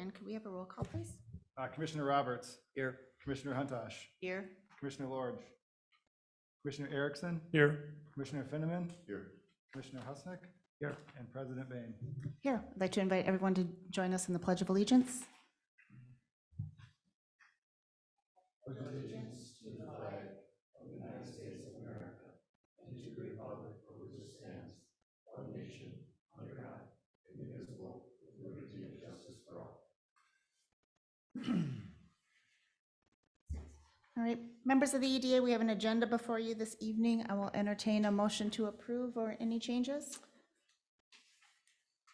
Dan, could we have a roll call, please? Commissioner Roberts. Here. Commissioner Huntosh. Here. Commissioner Lorge. Commissioner Erickson. Here. Commissioner Finneman. Here. Commissioner Husnick. Here. And President Bain. Here. I'd like to invite everyone to join us in the Pledge of Allegiance. Pledge allegiance to the flag of the United States of America and to the republic for which it stands, one nation, under God, indivisible, with liberty and justice for all. All right, members of the EDA, we have an agenda before you this evening. I will entertain a motion to approve or any changes.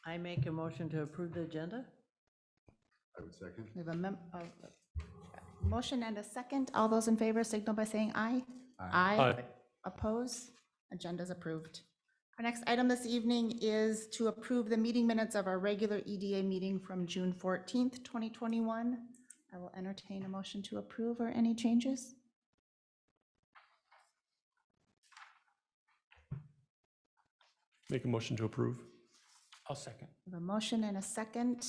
I make a motion to approve the agenda. I would second. We have a motion and a second. All those in favor signal by saying aye. Aye. Oppose? Agenda's approved. Our next item this evening is to approve the meeting minutes of our regular EDA meeting from June 14th, 2021. I will entertain a motion to approve or any changes. Make a motion to approve. I'll second. We have a motion and a second.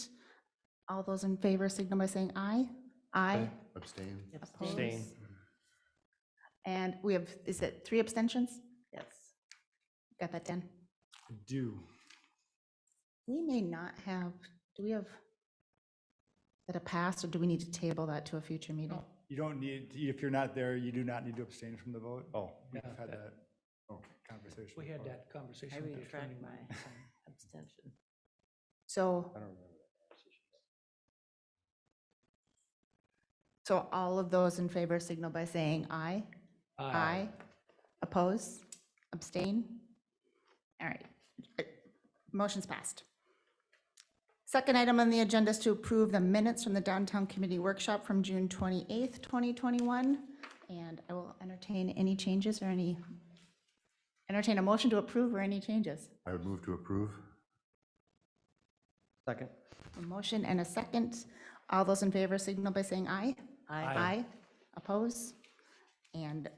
All those in favor signal by saying aye. Aye. Abstain. Oppose? Abstain. And we have, is it 3 abstentions? Yes. Got that, Dan? I do. We may not have, do we have that a pass, or do we need to table that to a future meeting? You don't need, if you're not there, you do not need to abstain from the vote. Oh, we've Yeah, had that- that conversation. We had before. that conversation. I with the retract attorney. my abstention. So, I don't remember that. so all of those in favor signal by saying aye. Aye. Oppose? Abstain? All right. Motion's passed. Second item on the agenda is to approve the minutes from the Downtown Committee Workshop from June 28th, 2021. And I will entertain any changes or entertain a motion to approve or any changes. I would move to approve. Second. A motion and a second. All those in favor signal by saying aye. Aye. Oppose? And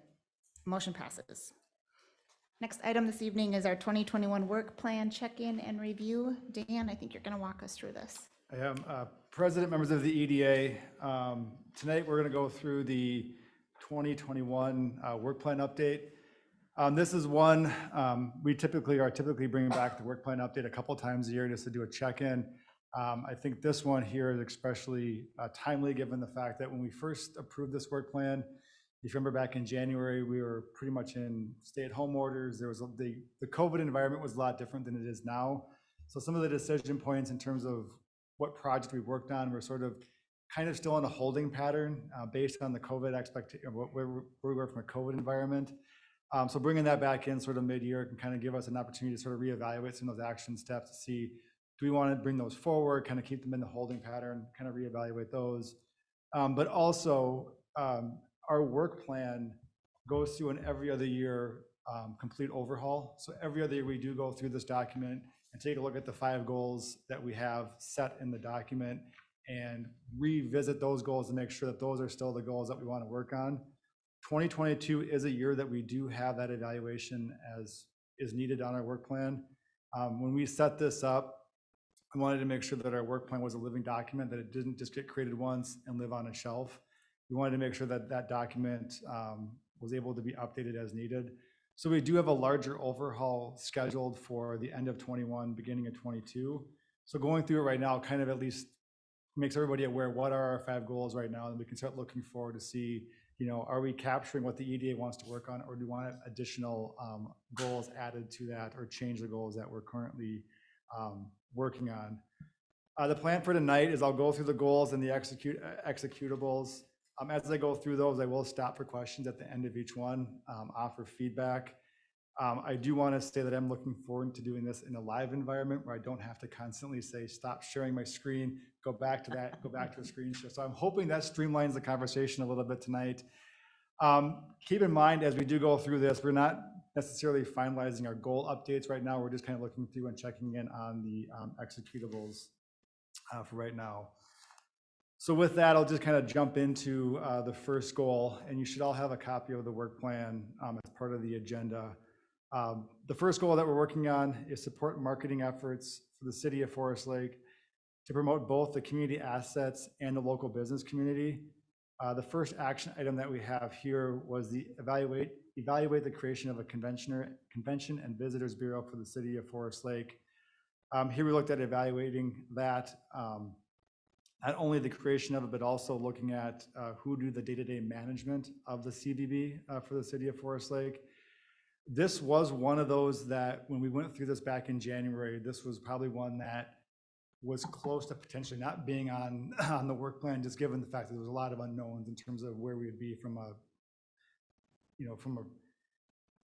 motion passes. Next item this evening is our 2021 work plan check-in and review. Dan, I think you're going to walk us through this. I am President, members of the EDA. Tonight, we're going to go through the 2021 work plan update. This is one we typically bringing back the work plan update a couple times a year just to do a check-in. I think this one here is especially timely given the fact that when we first approved this work plan, if you remember back in January, we were pretty much in stay-at-home orders. There was the COVID environment was a lot different than it is now. So some of the decision points in terms of what project we worked on were sort of kind of still in a holding pattern based on the COVID expectation, where we were from a COVID environment. So bringing that back in sort of mid-year can kind of give us an opportunity to sort of reevaluate some of those action steps to see, do we want to bring those forward, kind of keep them in the holding pattern, kind of reevaluate those. But also, our work plan goes through an every other year complete overhaul. So every other year we do go through this document and take a look at the 5 goals that we have set in the document and revisit those goals to make sure that those are still the goals that we want to work on. 2022 is a year that we do have that evaluation as is needed on our work plan. When we set this up, we wanted to make sure that our work plan was a living document, that it didn't just get created once and live on a shelf. We wanted to make sure that that document was able to be updated as needed. So we do have a larger overhaul scheduled for the end of 21, beginning of 22. So going through it right now kind of at least makes everybody aware what are our 5 goals right now, and we can start looking forward to see, you know, are we capturing what the EDA wants to work on, or do we want additional goals added to that, or change the goals that we're currently working on. The plan for tonight is I'll go through the goals and the executables. As I go through those, I will stop for questions at the end of each one, offer feedback. I do want to say that I'm looking forward to doing this in a live environment where I don't have to constantly say, stop sharing my screen, go back to that, go back to a screen share. So I'm hoping that streamlines the conversation a little bit tonight. Keep in mind, as we do go through this, we're not necessarily finalizing our goal updates right now. We're just kind of looking through and checking in on the executables for right now. So with that, I'll just kind of jump into the first goal, and you should all have a copy of the work plan as part of the agenda. The first goal that we're working on is support marketing efforts for the city of Forest Lake to promote both the community assets and the local business community. The first action item that we have here was the evaluate the creation of a convention and visitors bureau for the city of Forest Lake. Here we looked at evaluating that, not only the creation of it, but also looking at who do the day-to-day management of the CVB for the city of Forest Lake. This was one of those that when we went through this back in January, this was probably one that was close to potentially not being on the work plan, just given the fact that there was a lot of unknowns in terms of where we would be from an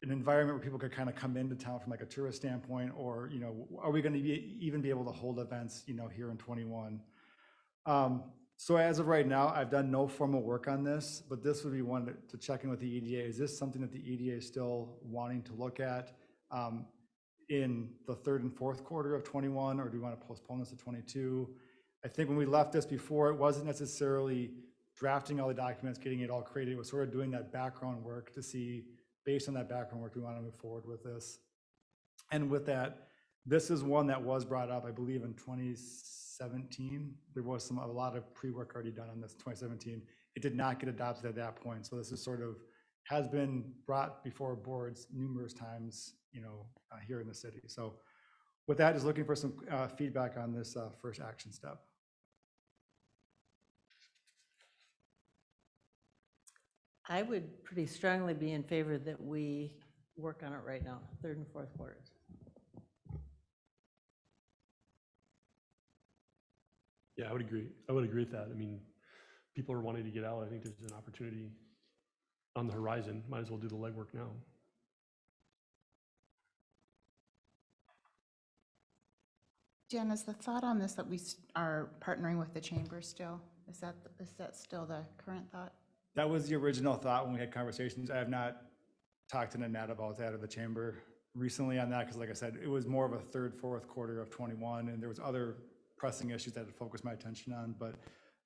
environment where people could kind of come into town from like a tourist standpoint, or, are we going to even be able to hold events, here in 21? So as of right now, I've done no formal work on this, but this would be one to check in with the EDA. Is this something that the EDA is still wanting to look at in the third and fourth quarter of 21, or do we want to postpone this to 22? I think when we left this before, it wasn't necessarily drafting all the documents, getting it all created. It was sort of doing that background work to see, based on that background work, we want to move forward with this. And with that, this is one that was brought up, I believe, in 2017. There was a lot of pre-work already done on this in 2017. It did not get adopted at that point. So this is has been brought before boards numerous times, here in the city. So with that, just looking for some feedback on this first action step. I would pretty strongly be in favor that we work on it right now, third and fourth quarters. Yeah, I would agree. I would agree with that. I mean, people are wanting to get out. I think there's an opportunity on the horizon. Might as well do the legwork now. Jan, is the thought on this that we are partnering with the chamber still? Is that still the current thought? That was the original thought when we had conversations. I have not talked to Nanette about that or the chamber recently on that, because like I said, it was more of a third, fourth quarter of 21, and there was other pressing issues that had focused my attention on. But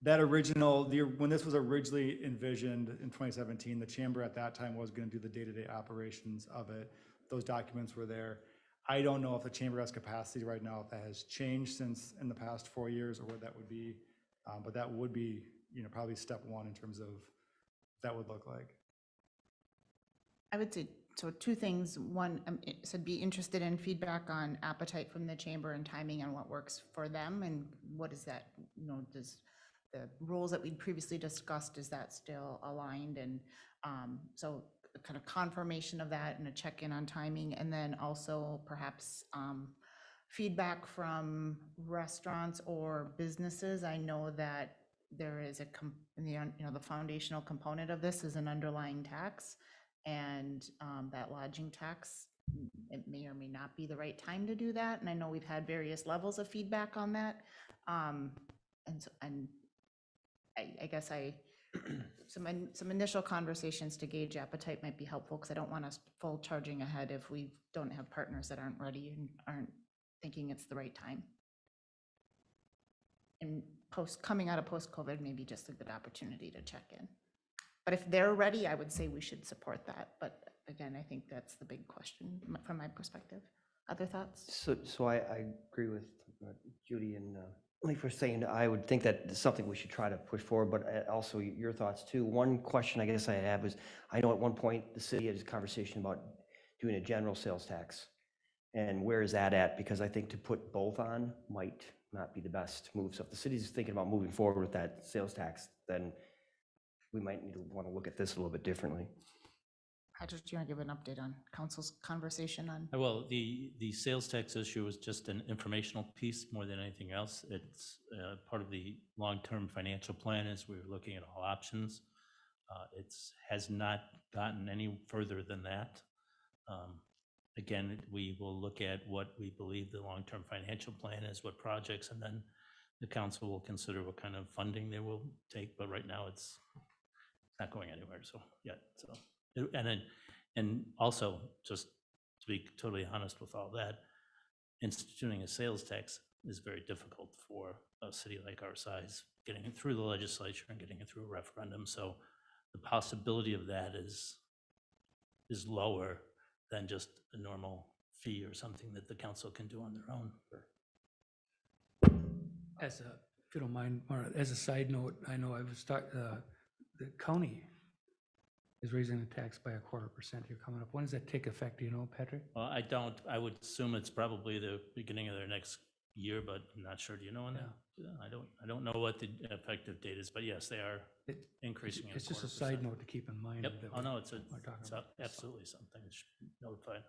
that when this was originally envisioned in 2017, the chamber at that time was going to do the day-to-day operations of it. Those documents were there. I don't know if the chamber has capacity right now, if that has changed since in the past 4 years, or what that would be. But that would be, probably step one in terms of what that would look like. I would say, so two things. One, so be interested in feedback on appetite from the chamber and timing on what works for them, and what is that, does the rules that we'd previously discussed, is that still aligned? And so kind of confirmation of that and a check-in on timing, and then also perhaps feedback from restaurants or businesses. I know that there is the foundational component of this is an underlying tax, and that lodging tax, it may or may not be the right time to do that. And I know we've had various levels of feedback on that. And I guess some initial conversations to gauge appetite might be helpful, because I don't want us full charging ahead if we don't have partners that aren't ready and aren't thinking it's the right time. And coming out of post-COVID, maybe just a good opportunity to check in. But if they're ready, I would say we should support that. But again, I think that's the big question from my perspective. Other thoughts? So I agree with what Judy and Leif were saying. I would think that it's something we should try to push forward, but also your thoughts too. One question I guess I have is, I know at one point the city had a conversation about doing a general sales tax. And where is that at? Because I think to put both on might not be the best move. So if the city's thinking about moving forward with that sales tax, then we might want to look at this a little bit differently. Patrick, do you want to give an update on council's conversation on? Well, the sales tax issue is just an informational piece more than anything else. It's part of the long-term financial plan as we're looking at all options. It has not gotten any further than that. Again, we will look at what we believe the long-term financial plan is, what projects, and then the council will consider what kind of funding they will take. But right now, it's not going anywhere. So yet, so and also, just to be totally honest with all that, instituting a sales tax is very difficult for a city like our size, getting it through the legislature and getting it through a referendum. So the possibility of that is lower than just a normal fee or something that the council can do on their own. As a, if you don't mind, Mara, as a side note, I know I was the county is raising the tax by 0.25% here coming up. When does that take effect? Do you know, Patrick? Well, I don't, I would assume it's probably the beginning of their next year, but I'm not sure. Do you know when that? Yeah, I don't know what the effective date is, but yes, they are It- increasing it. It's just a side note to keep in mind. Yep, that oh no, it's we're talking about this. absolutely something that should be notified.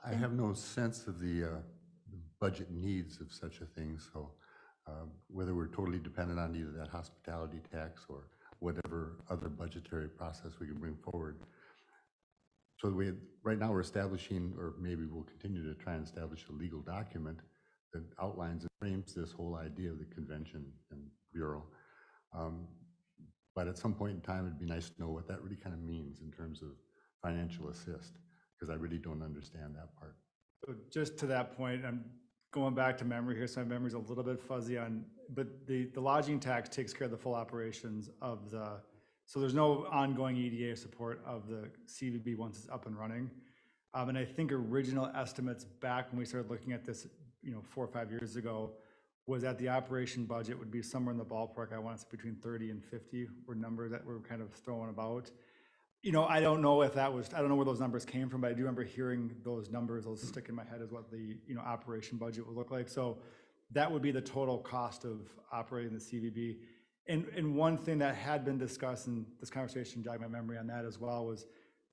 I have no sense of the budget needs of such a thing, so whether we're totally dependent on either that hospitality tax or whatever other budgetary process we can bring forward. So right now we're establishing, or maybe we'll continue to try and establish a legal document that outlines and frames this whole idea of the convention and bureau. But at some point in time, it'd be nice to know what that really kind of means in terms of financial assist, because I really don't understand that part. So just to that point, I'm going back to memory here, so my memory's a little bit fuzzy on, but the lodging tax takes care of the full operations of so there's no ongoing EDA support of the CVB once it's up and running. And I think original estimates back when we started looking at this, 4 or 5 years ago, was that the operation budget would be somewhere in the ballpark, I want to say between 30 and 50 were numbers that were kind of throwing about. I don't know if that was, I don't know where those numbers came from, but I do remember hearing those numbers, those stick in my head as what the, operation budget would look like. So that would be the total cost of operating the CVB. And one thing that had been discussed, and this conversation jogged my memory on that as well, was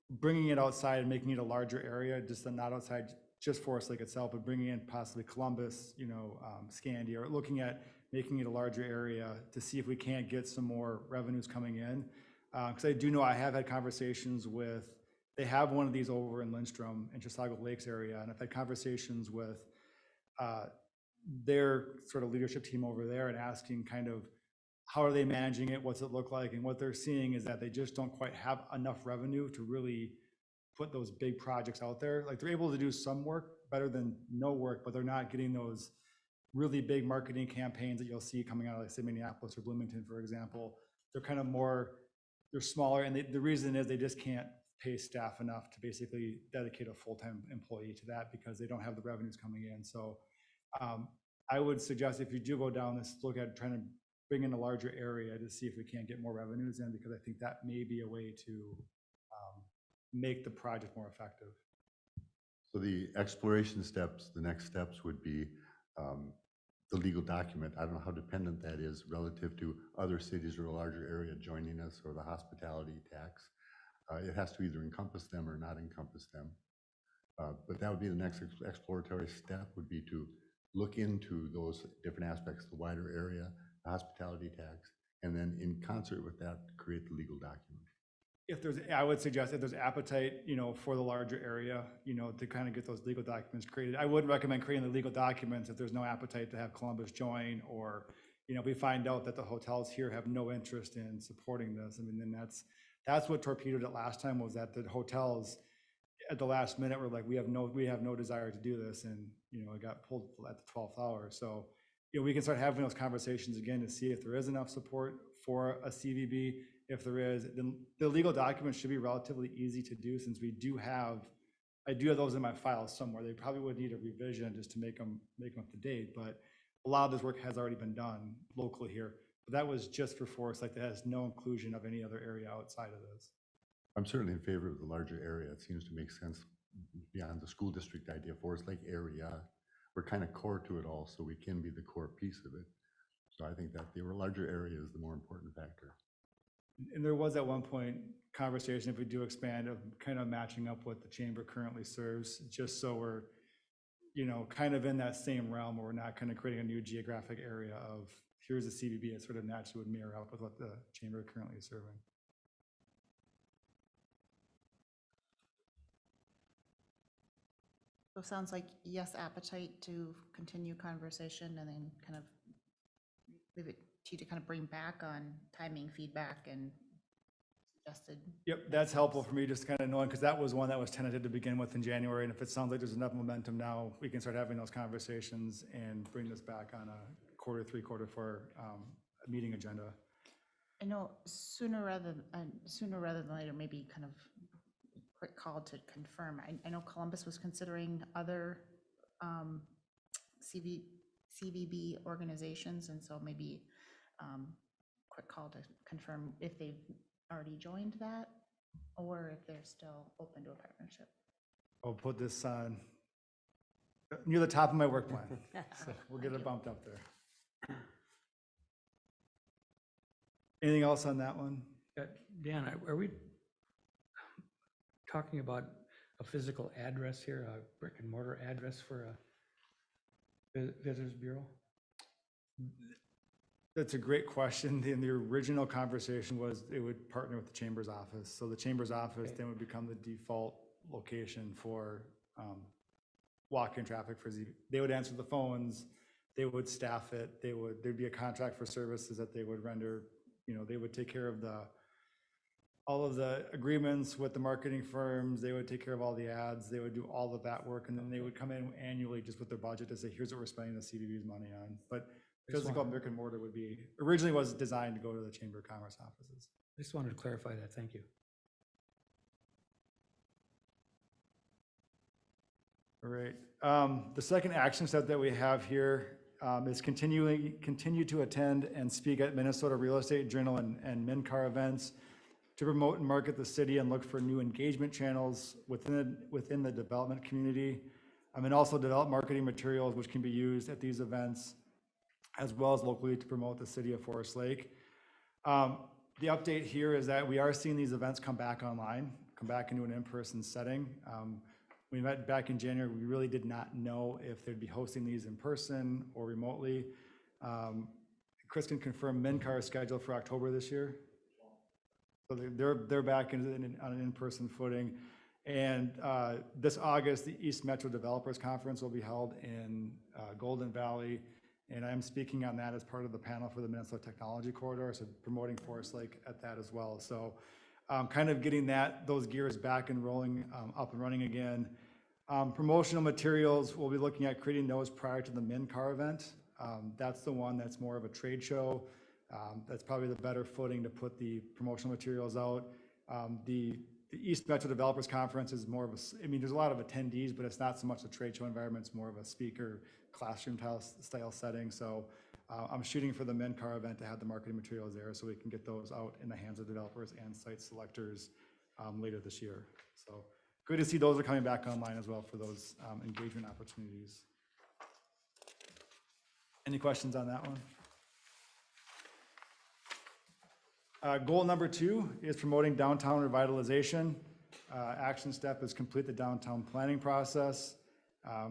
bringing it outside and making it a larger area, just not outside just Forest Lake itself, but bringing in possibly Columbus, Scandia, or looking at making it a larger area to see if we can't get some more revenues coming in. Because I do know I have had conversations with, they have one of these over in Lindstrom and Chisago Lakes area, and I've had conversations with their sort of leadership team over there and asking kind of, how are they managing it? What's it look like? And what they're seeing is that they just don't quite have enough revenue to really put those big projects out there. Like they're able to do some work better than no work, but they're not getting those really big marketing campaigns that you'll see coming out of, like, say, Minneapolis or Bloomington, for example. They're kind of more, they're smaller, and the reason is they just can't pay staff enough to basically dedicate a full-time employee to that because they don't have the revenues coming in. So I would suggest if you do go down this, look at trying to bring in a larger area to see if we can't get more revenues in, because I think that may be a way to make the project more effective. So the exploration steps, the next steps would be the legal document. I don't know how dependent that is relative to other cities or a larger area joining us, or the hospitality tax. It has to either encompass them or not encompass them. But that would be the next exploratory step, would be to look into those different aspects, the wider area, the hospitality tax, and then in concert with that, create the legal document. If there's, I would suggest if there's appetite, for the larger area, to kind of get those legal documents created. I wouldn't recommend creating the legal documents if there's no appetite to have Columbus join, or, we find out that the hotels here have no interest in supporting this. I mean, then that's what torpedoed it last time, was that the hotels at the last minute were like, we have no desire to do this. And, it got pulled at the 12th hour. So, we can start having those conversations again to see if there is enough support for a CVB. If there is, then the legal documents should be relatively easy to do, since I do have those in my files somewhere. They probably would need a revision just to make them up to date, but a lot of this work has already been done locally here. But that was just for Forest Lake. That has no inclusion of any other area outside of this. I'm certainly in favor of the larger area. It seems to make sense beyond the school district idea. Forest Lake area, we're kind of core to it all, so we can be the core piece of it. So I think that the larger area is the more important factor. And there was at one point conversation, if we do expand, of kind of matching up what the chamber currently serves, just so we're, kind of in that same realm where we're not kind of creating a new geographic area of here's a CVB. It sort of naturally would mirror up with what the chamber currently is serving. So it sounds like yes, appetite to continue conversation, and then kind of leave it to you to kind of bring back on timing, feedback, and suggested. Yep, that's helpful for me, just kind of knowing, because that was one that was tentative to begin with in January. And if it sounds like there's enough momentum now, we can start having those conversations and bring this back on a quarter 3, quarter 4 meeting agenda. I know sooner rather than later, maybe kind of quick call to confirm. I know Columbus was considering other CVB organizations, and so maybe quick call to confirm if they've already joined that or if they're still open to a partnership. I'll put this on near the top of my work plan, so we'll get it bumped up there. Anything else on that one? Dan, are we talking about a physical address here, a brick and mortar address for a visitors bureau? That's a great question. The original conversation was it would partner with the Chamber's office. So the Chamber's office then would become the default location for walk-in traffic for Z. They would answer the phones, they would staff it, there'd be a contract for services that they would render. They would take care of all of the agreements with the marketing firms, they would take care of all the ads, they would do all of that work, and then they would come in annually just with their budget to say, here's what we're spending the CVB's money on. But physical brick and mortar would be, originally was designed to go to the Chamber of Commerce offices. I just wanted to clarify that, thank you. All right. The second action step that we have here is continue to attend and speak at Minnesota Real Estate Journal and MNCAR events to promote and market the city and look for new engagement channels within the development community, and also develop marketing materials which can be used at these events, as well as locally to promote the city of Forest Lake. The update here is that we are seeing these events come back online, come back into an in-person setting. We met back in January, we really did not know if they'd be hosting these in person or remotely. Chris can confirm MNCAR is scheduled for October this year. So they're back on an in-person footing. And this August, the East Metro Developers Conference will be held in Golden Valley. And I'm speaking on that as part of the panel for the Minnesota Technology Corridor, so promoting Forest Lake at that as well. So kind of getting those gears back and rolling, up and running again. Promotional materials, we'll be looking at creating those prior to the MNCAR event. That's the one that's more of a trade show. That's probably the better footing to put the promotional materials out. The East Metro Developers Conference is more of there's a lot of attendees, but it's not so much a trade show environment, it's more of a speaker classroom style setting. So I'm shooting for the MNCAR event to have the marketing materials there so we can get those out in the hands of developers and site selectors later this year. So good to see those are coming back online as well for those engagement opportunities. Any questions on that one? Goal number 2 is promoting downtown revitalization. Action step is complete the downtown planning process.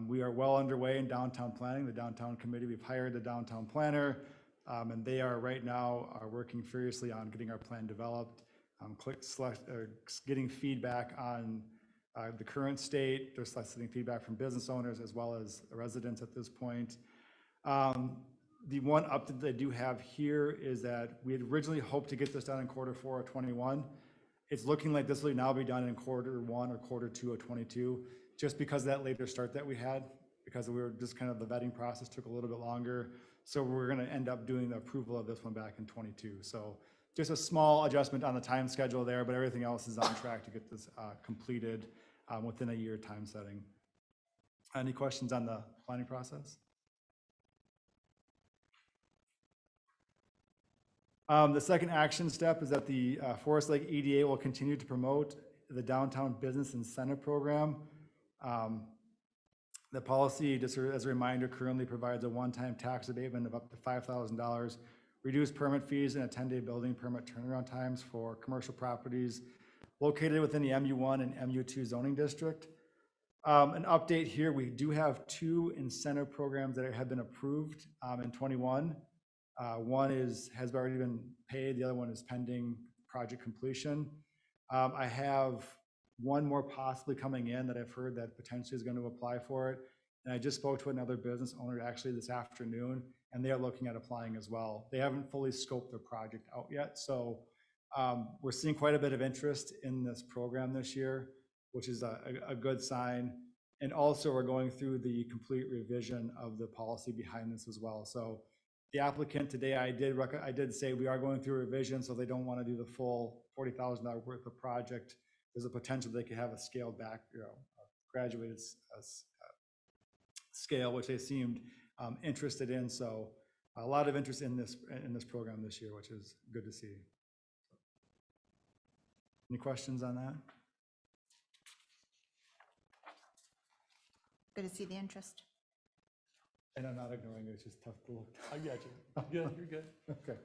We are well underway in downtown planning. The downtown committee, we've hired the downtown planner, and they are right now working furiously on getting our plan developed, getting feedback on the current state. They're soliciting feedback from business owners as well as residents at this point. The one update that I do have here is that we had originally hoped to get this done in Q4 of 21. It's looking like this will now be done in Q1 or Q2 of 22, just because of that later start that we had, because we were just kind of the vetting process took a little bit longer. So we're going to end up doing the approval of this one back in 22. So just a small adjustment on the time schedule there, but everything else is on track to get this completed within a year time setting. Any questions on the planning process? The second action step is that the Forest Lake EDA will continue to promote the Downtown Business Incentive Program. The policy, just as a reminder, currently provides a one-time tax abatement of up to $5,000, reduced permit fees, and a 10-day building permit turnaround times for commercial properties located within the MU1 and MU2 zoning district. An update here, we do have 2 incentive programs that have been approved in 21. One has already been paid, the other one is pending project completion. I have one more possibly coming in that I've heard that potentially is going to apply for it. And I just spoke to another business owner actually this afternoon, and they are looking at applying as well. They haven't fully scoped their project out yet. So we're seeing quite a bit of interest in this program this year, which is a good sign. And also we're going through the complete revision of the policy behind this as well. So the applicant today, I did say we are going through revision, so they don't want to do the full $40,000 worth of project. There's a potential they could have a scaled back, graduated scale, which they seemed interested in. So a lot of interest in this program this year, which is good to see. Any questions on that? Good to see the interest. And I'm not ignoring it, it's just tough to look. I got you. Good, you're good. Okay.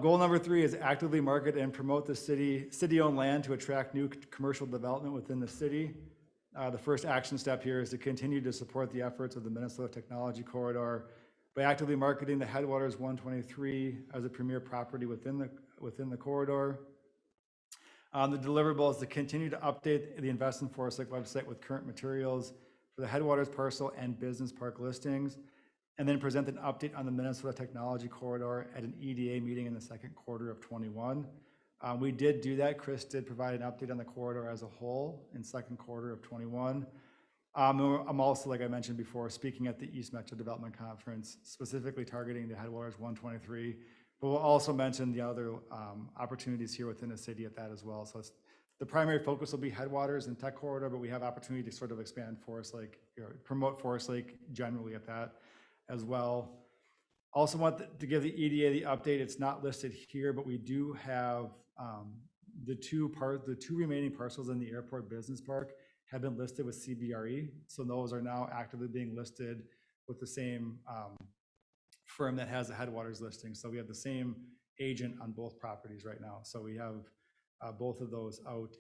Goal number 3 is actively market and promote the city-owned land to attract new commercial development within the city. The first action step here is to continue to support the efforts of the Minnesota Technology Corridor by actively marketing the Headwaters 123 as a premier property within the corridor. The deliverable is to continue to update the Invest in Forest Lake website with current materials for the Headwaters parcel and business park listings, and then present an update on the Minnesota Technology Corridor at an EDA meeting in the second quarter of 21. We did do that. Chris did provide an update on the corridor as a whole in second quarter of 21. I'm also, like I mentioned before, speaking at the East Metro Development Conference, specifically targeting the Headwaters 123, but we'll also mention the other opportunities here within the city at that as well. So the primary focus will be Headwaters and Tech Corridor, but we have opportunity to sort of expand Forest Lake, or promote Forest Lake generally at that as well. Also want to give the EDA the update. It's not listed here, but we do have the two remaining parcels in the airport business park have been listed with CBRE. So those are now actively being listed with the same firm that has the Headwaters listing. So we have the same agent on both properties right now. So we have both of those out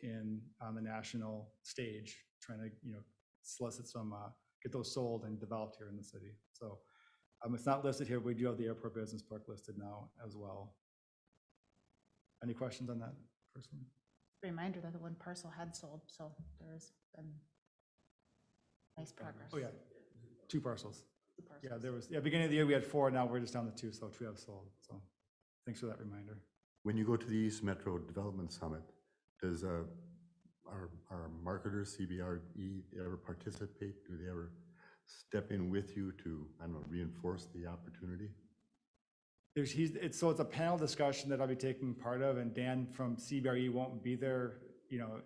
on the national stage, trying to solicit some, get those sold and developed here in the city. So it's not listed here, but we do have the airport business park listed now as well. Any questions on that first one? Reminder that the one parcel had sold, so there's been nice progress. Oh, yeah, 2 parcels. 2 parcels. Yeah, there was, beginning of the year, we had 4, now we're just down to 2, so 2 have sold. So thanks for that reminder. When you go to the East Metro Development Summit, does our marketers, CBRE, ever participate? Do they ever step in with you to, I don't know, reinforce the opportunity? So it's a panel discussion that I'll be taking part of, and Dan from CBRE won't be there,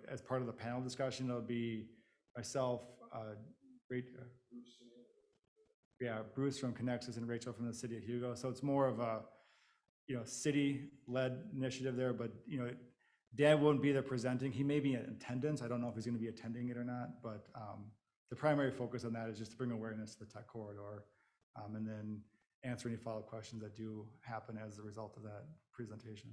as part of the panel discussion. It'll be myself, Bruce from Connexus, and Rachel from the city of Hugo. So it's more of a, city-led initiative there, but, Dan won't be there presenting. He may be in attendance. I don't know if he's going to be attending it or not, but the primary focus on that is just to bring awareness to the Tech Corridor, and then answer any follow-up questions that do happen as a result of that presentation.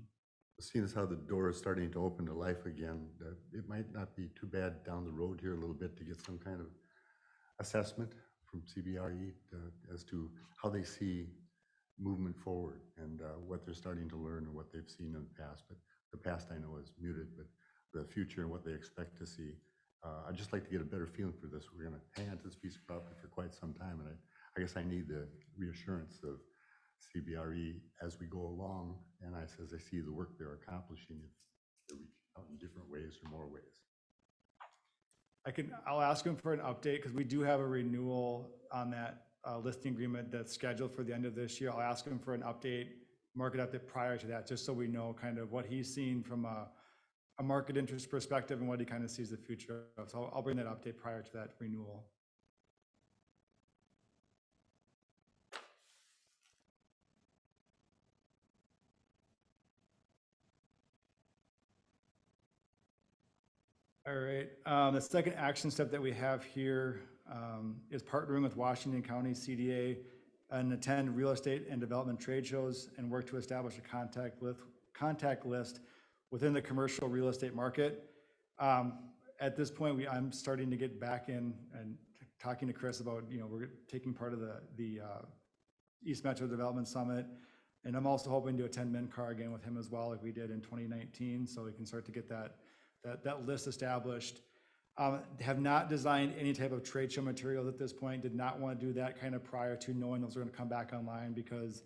Seeing as how the door is starting to open to life again, it might not be too bad down the road here a little bit to get some kind of assessment from CBRE as to how they see movement forward and what they're starting to learn and what they've seen in the past. But the past I know is muted, but the future and what they expect to see. I'd just like to get a better feeling for this. We're going to hang on to this piece of property for quite some time, and I guess I need the reassurance of CBRE as we go along, and as I see the work they're accomplishing, if they're reaching out in different ways or more ways. I'll ask him for an update, because we do have a renewal on that listing agreement that's scheduled for the end of this year. I'll ask him for an update, market update prior to that, just so we know kind of what he's seen from a market interest perspective and what he kind of sees the future of. So I'll bring that update prior to that renewal. All right, the second action step that we have here is partnering with Washington County CDA and attend real estate and development trade shows and work to establish a contact list within the commercial real estate market. At this point, I'm starting to get back in and talking to Chris about, we're taking part of the East Metro Development Summit, and I'm also hoping to attend MNCAR again with him as well, like we did in 2019, so we can start to get that list established. Have not designed any type of trade show materials at this point, did not want to do that kind of prior to knowing those are going to come back online, because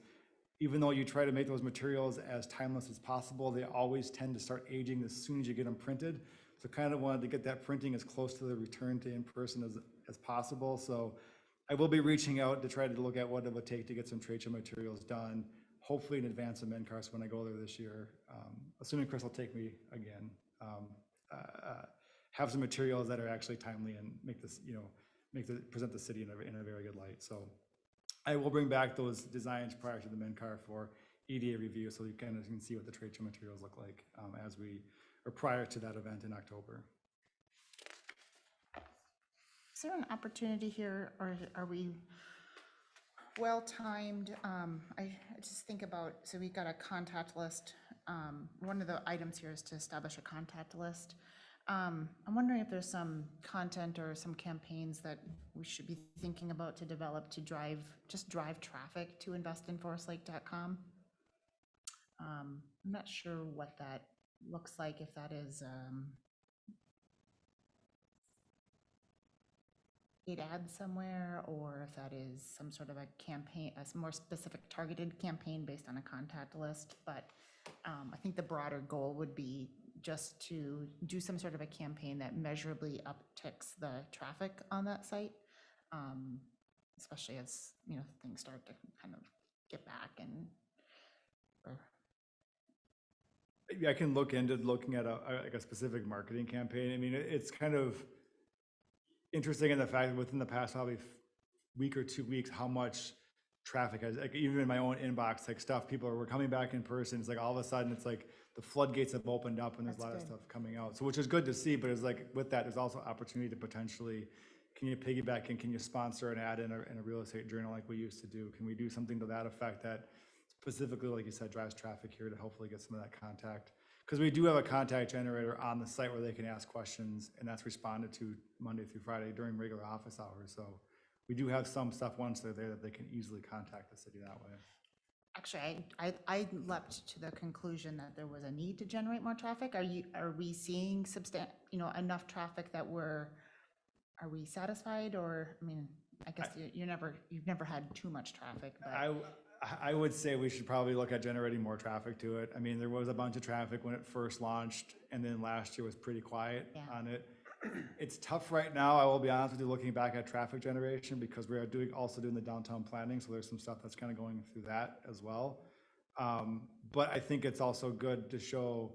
even though you try to make those materials as timeless as possible, they always tend to start aging as soon as you get them printed. So kind of wanted to get that printing as close to the return to in-person as possible. So I will be reaching out to try to look at what it would take to get some trade show materials done, hopefully in advance of MNCARS when I go there this year, assuming Chris will take me again. Have some materials that are actually timely and make this, present the city in a very good light. So I will bring back those designs prior to the MinCar for EDA review, so you kind of can see what the trade show materials look like as we, or prior to that event in October. Is there an opportunity here, or are we well-timed? I just think about, so we've got a contact list. One of the items here is to establish a contact list. I'm wondering if there's some content or some campaigns that we should be thinking about to develop to just drive traffic to investinforestlake.com. I'm not sure what that looks like, if that is paid ad somewhere, or if that is some sort of a campaign, a more specific targeted campaign based on a contact list. But I think the broader goal would be just to do some sort of a campaign that measurably upticks the traffic on that site, especially as, you know, things start to kind of get back and, or Maybe I can look into looking at like a specific marketing campaign. I mean, it's kind of interesting in the fact that within the past probably week or 2 weeks, how much traffic has, like even in my own inbox, like stuff, people were coming back in person. It's like all of a sudden it's like the floodgates have opened up and there's a lot of stuff coming out. So which is good to see, but it's like with that, there's also opportunity to potentially, can you piggyback and can you sponsor an ad in a real estate journal like we used to do? Can we do something to that effect that specifically, like you said, drives traffic here to hopefully get some of that contact? Because we do have a contact generator on the site where they can ask questions, and that's responded to Monday through Friday during regular office hours. So we do have some stuff once they're there that they can easily contact the city that way. actually, I leapt to the conclusion that there was a need to generate more traffic. Are we seeing enough traffic that are we satisfied? Or, I mean, I guess you've never had too much traffic, but. I would say we should probably look at generating more traffic to it. I mean, there was a bunch of traffic when it first launched, and then last year was pretty quiet on it. It's tough right now, I will be honest with you, looking back at traffic generation, because we are also doing the downtown planning, so there's some stuff that's kind of going through that as well. But I think it's also good to show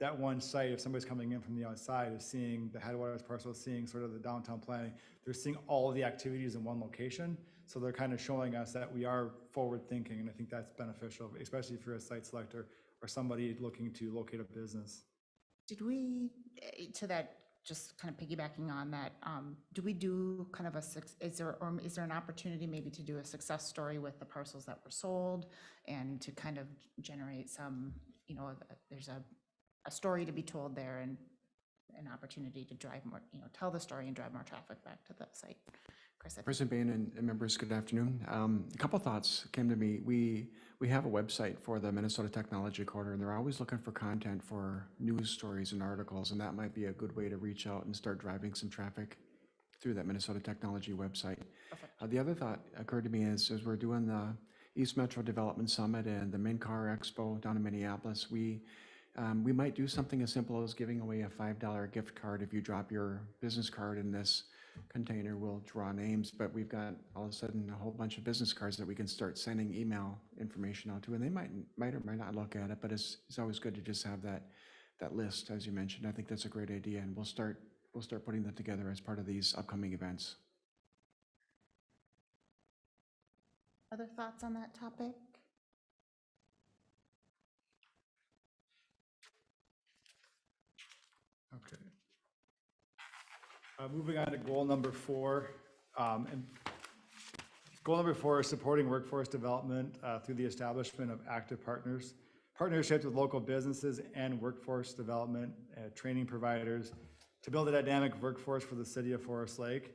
that one site, if somebody's coming in from the outside, is seeing the Headwaters parcel, seeing sort of the downtown planning, they're seeing all of the activities in one location. So they're kind of showing us that we are forward thinking, and I think that's beneficial, especially if you're a site selector or somebody looking to locate a business. Did we, to that, just kind of piggybacking on that, do we do kind of is there an opportunity maybe to do a success story with the parcels that were sold, and to kind of generate some, there's a story to be told there, and an opportunity to drive more, tell the story and drive more traffic back to the site? Chris, President Bain and members, good afternoon. A couple thoughts came to me. We have a website for the Minnesota Technology Quarter, and they're always looking for content for news stories and articles, and that might be a good way to reach out and start driving some traffic through that Minnesota Technology website. The other thought occurred to me is, as we're doing the East Metro Development Summit and the MinCar Expo down in Minneapolis, we might do something as simple as giving away a $5 gift card. If you drop your business card in this container, we'll draw names, but we've got all of a sudden a whole bunch of business cards that we can start sending email information out to, and they might or might not look at it, but it's always good to just have that list, as you mentioned. I think that's a great idea, and we'll start putting that together as part of these upcoming events. Other thoughts on that topic? Okay. Moving on to goal number 4. And goal number 4 is supporting workforce development through the establishment of active partnerships with local businesses and workforce development training providers to build a dynamic workforce for the city of Forest Lake.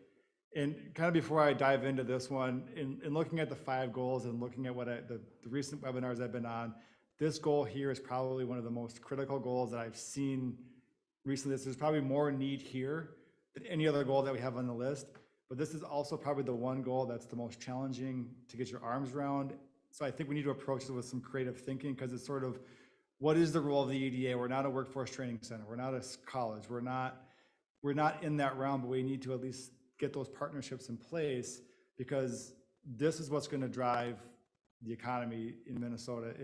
And kind of before I dive into this one, in looking at the 5 goals and looking at what the recent webinars I've been on, this goal here is probably one of the most critical goals that I've seen recently. There's probably more need here than any other goal that we have on the list, but this is also probably the one goal that's the most challenging to get your arms around. So I think we need to approach it with some creative thinking, because it's sort of, what is the role of the EDA? We're not a workforce training center. We're not a college. We're not in that realm, but we need to at least get those partnerships in place, because this is what's going to drive the economy in Minnesota.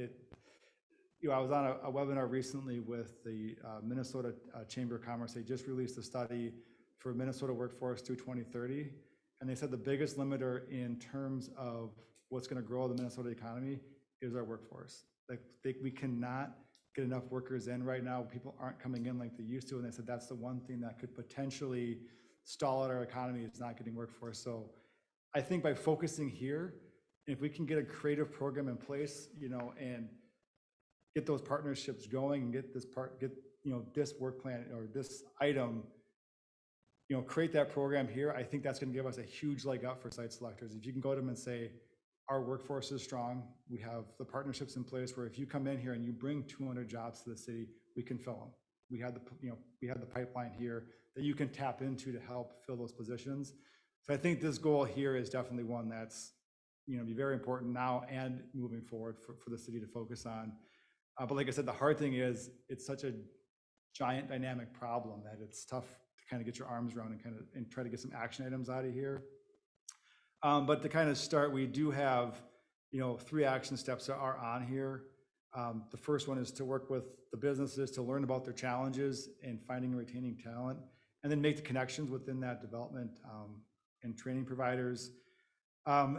I was on a webinar recently with the Minnesota Chamber of Commerce. They just released a study for Minnesota workforce through 2030, and they said the biggest limiter in terms of what's going to grow the Minnesota economy is our workforce. Like, we cannot get enough workers in right now. People aren't coming in like they used to. And they said that's the one thing that could potentially stall out our economy is not getting workforce. So I think by focusing here, if we can get a creative program in place, and get those partnerships going and get this work plan or this item, create that program here, I think that's going to give us a huge leg up for site selectors. If you can go to them and say, our workforce is strong, we have the partnerships in place where if you come in here and you bring 200 jobs to the city, we can fill them. We have the pipeline here that you can tap into to help fill those positions. So I think this goal here is definitely one that's, be very important now and moving forward for the city to focus on. But like I said, the hard thing is it's such a giant dynamic problem that it's tough to kind of get your arms around and try to get some action items out of here. But to kind of start, we do have, 3 action steps that are on here. The first one is to work with the businesses to learn about their challenges and finding and retaining talent, and then make the connections within that development and training providers,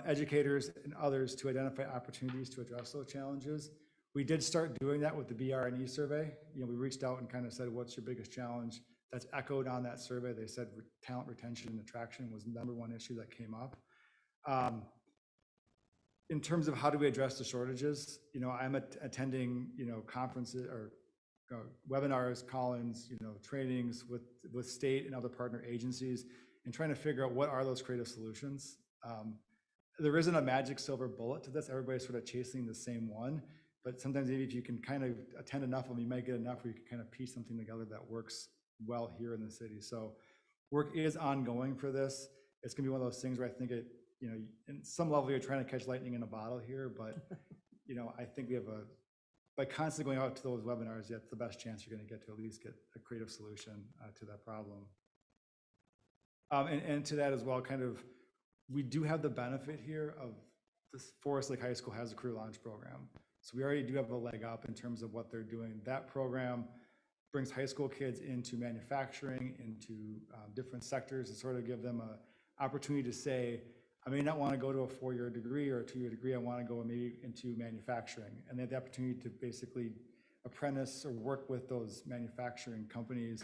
educators, and others to identify opportunities to address those challenges. We did start doing that with the BR&E survey. We reached out and kind of said, what's your biggest challenge? That's echoed on that survey. They said talent retention and attraction was the #1 issue that came up. In terms of how do we address the shortages, I'm attending, conferences or webinars, call-ins, trainings with state and other partner agencies and trying to figure out what are those creative solutions. There isn't a magic silver bullet to this. Everybody's sort of chasing the same one, but sometimes maybe if you can kind of attend enough of them, you might get enough where you can kind of piece something together that works well here in the city. So work is ongoing for this. It's gonna be one of those things where I think it, in some level you're trying to catch lightning in a bottle here, but I think we have by constantly going out to those webinars, that's the best chance you're gonna get to at least get a creative solution to that problem. And to that as well, kind of, we do have the benefit here of this Forest Lake High School has a career launch program. So we already do have a leg up in terms of what they're doing. That program brings high school kids into manufacturing, into different sectors, and sort of give them an opportunity to say, I may not want to go to a 4-year degree or a 2-year degree, I want to go maybe into manufacturing. And they have the opportunity to basically apprentice or work with those manufacturing companies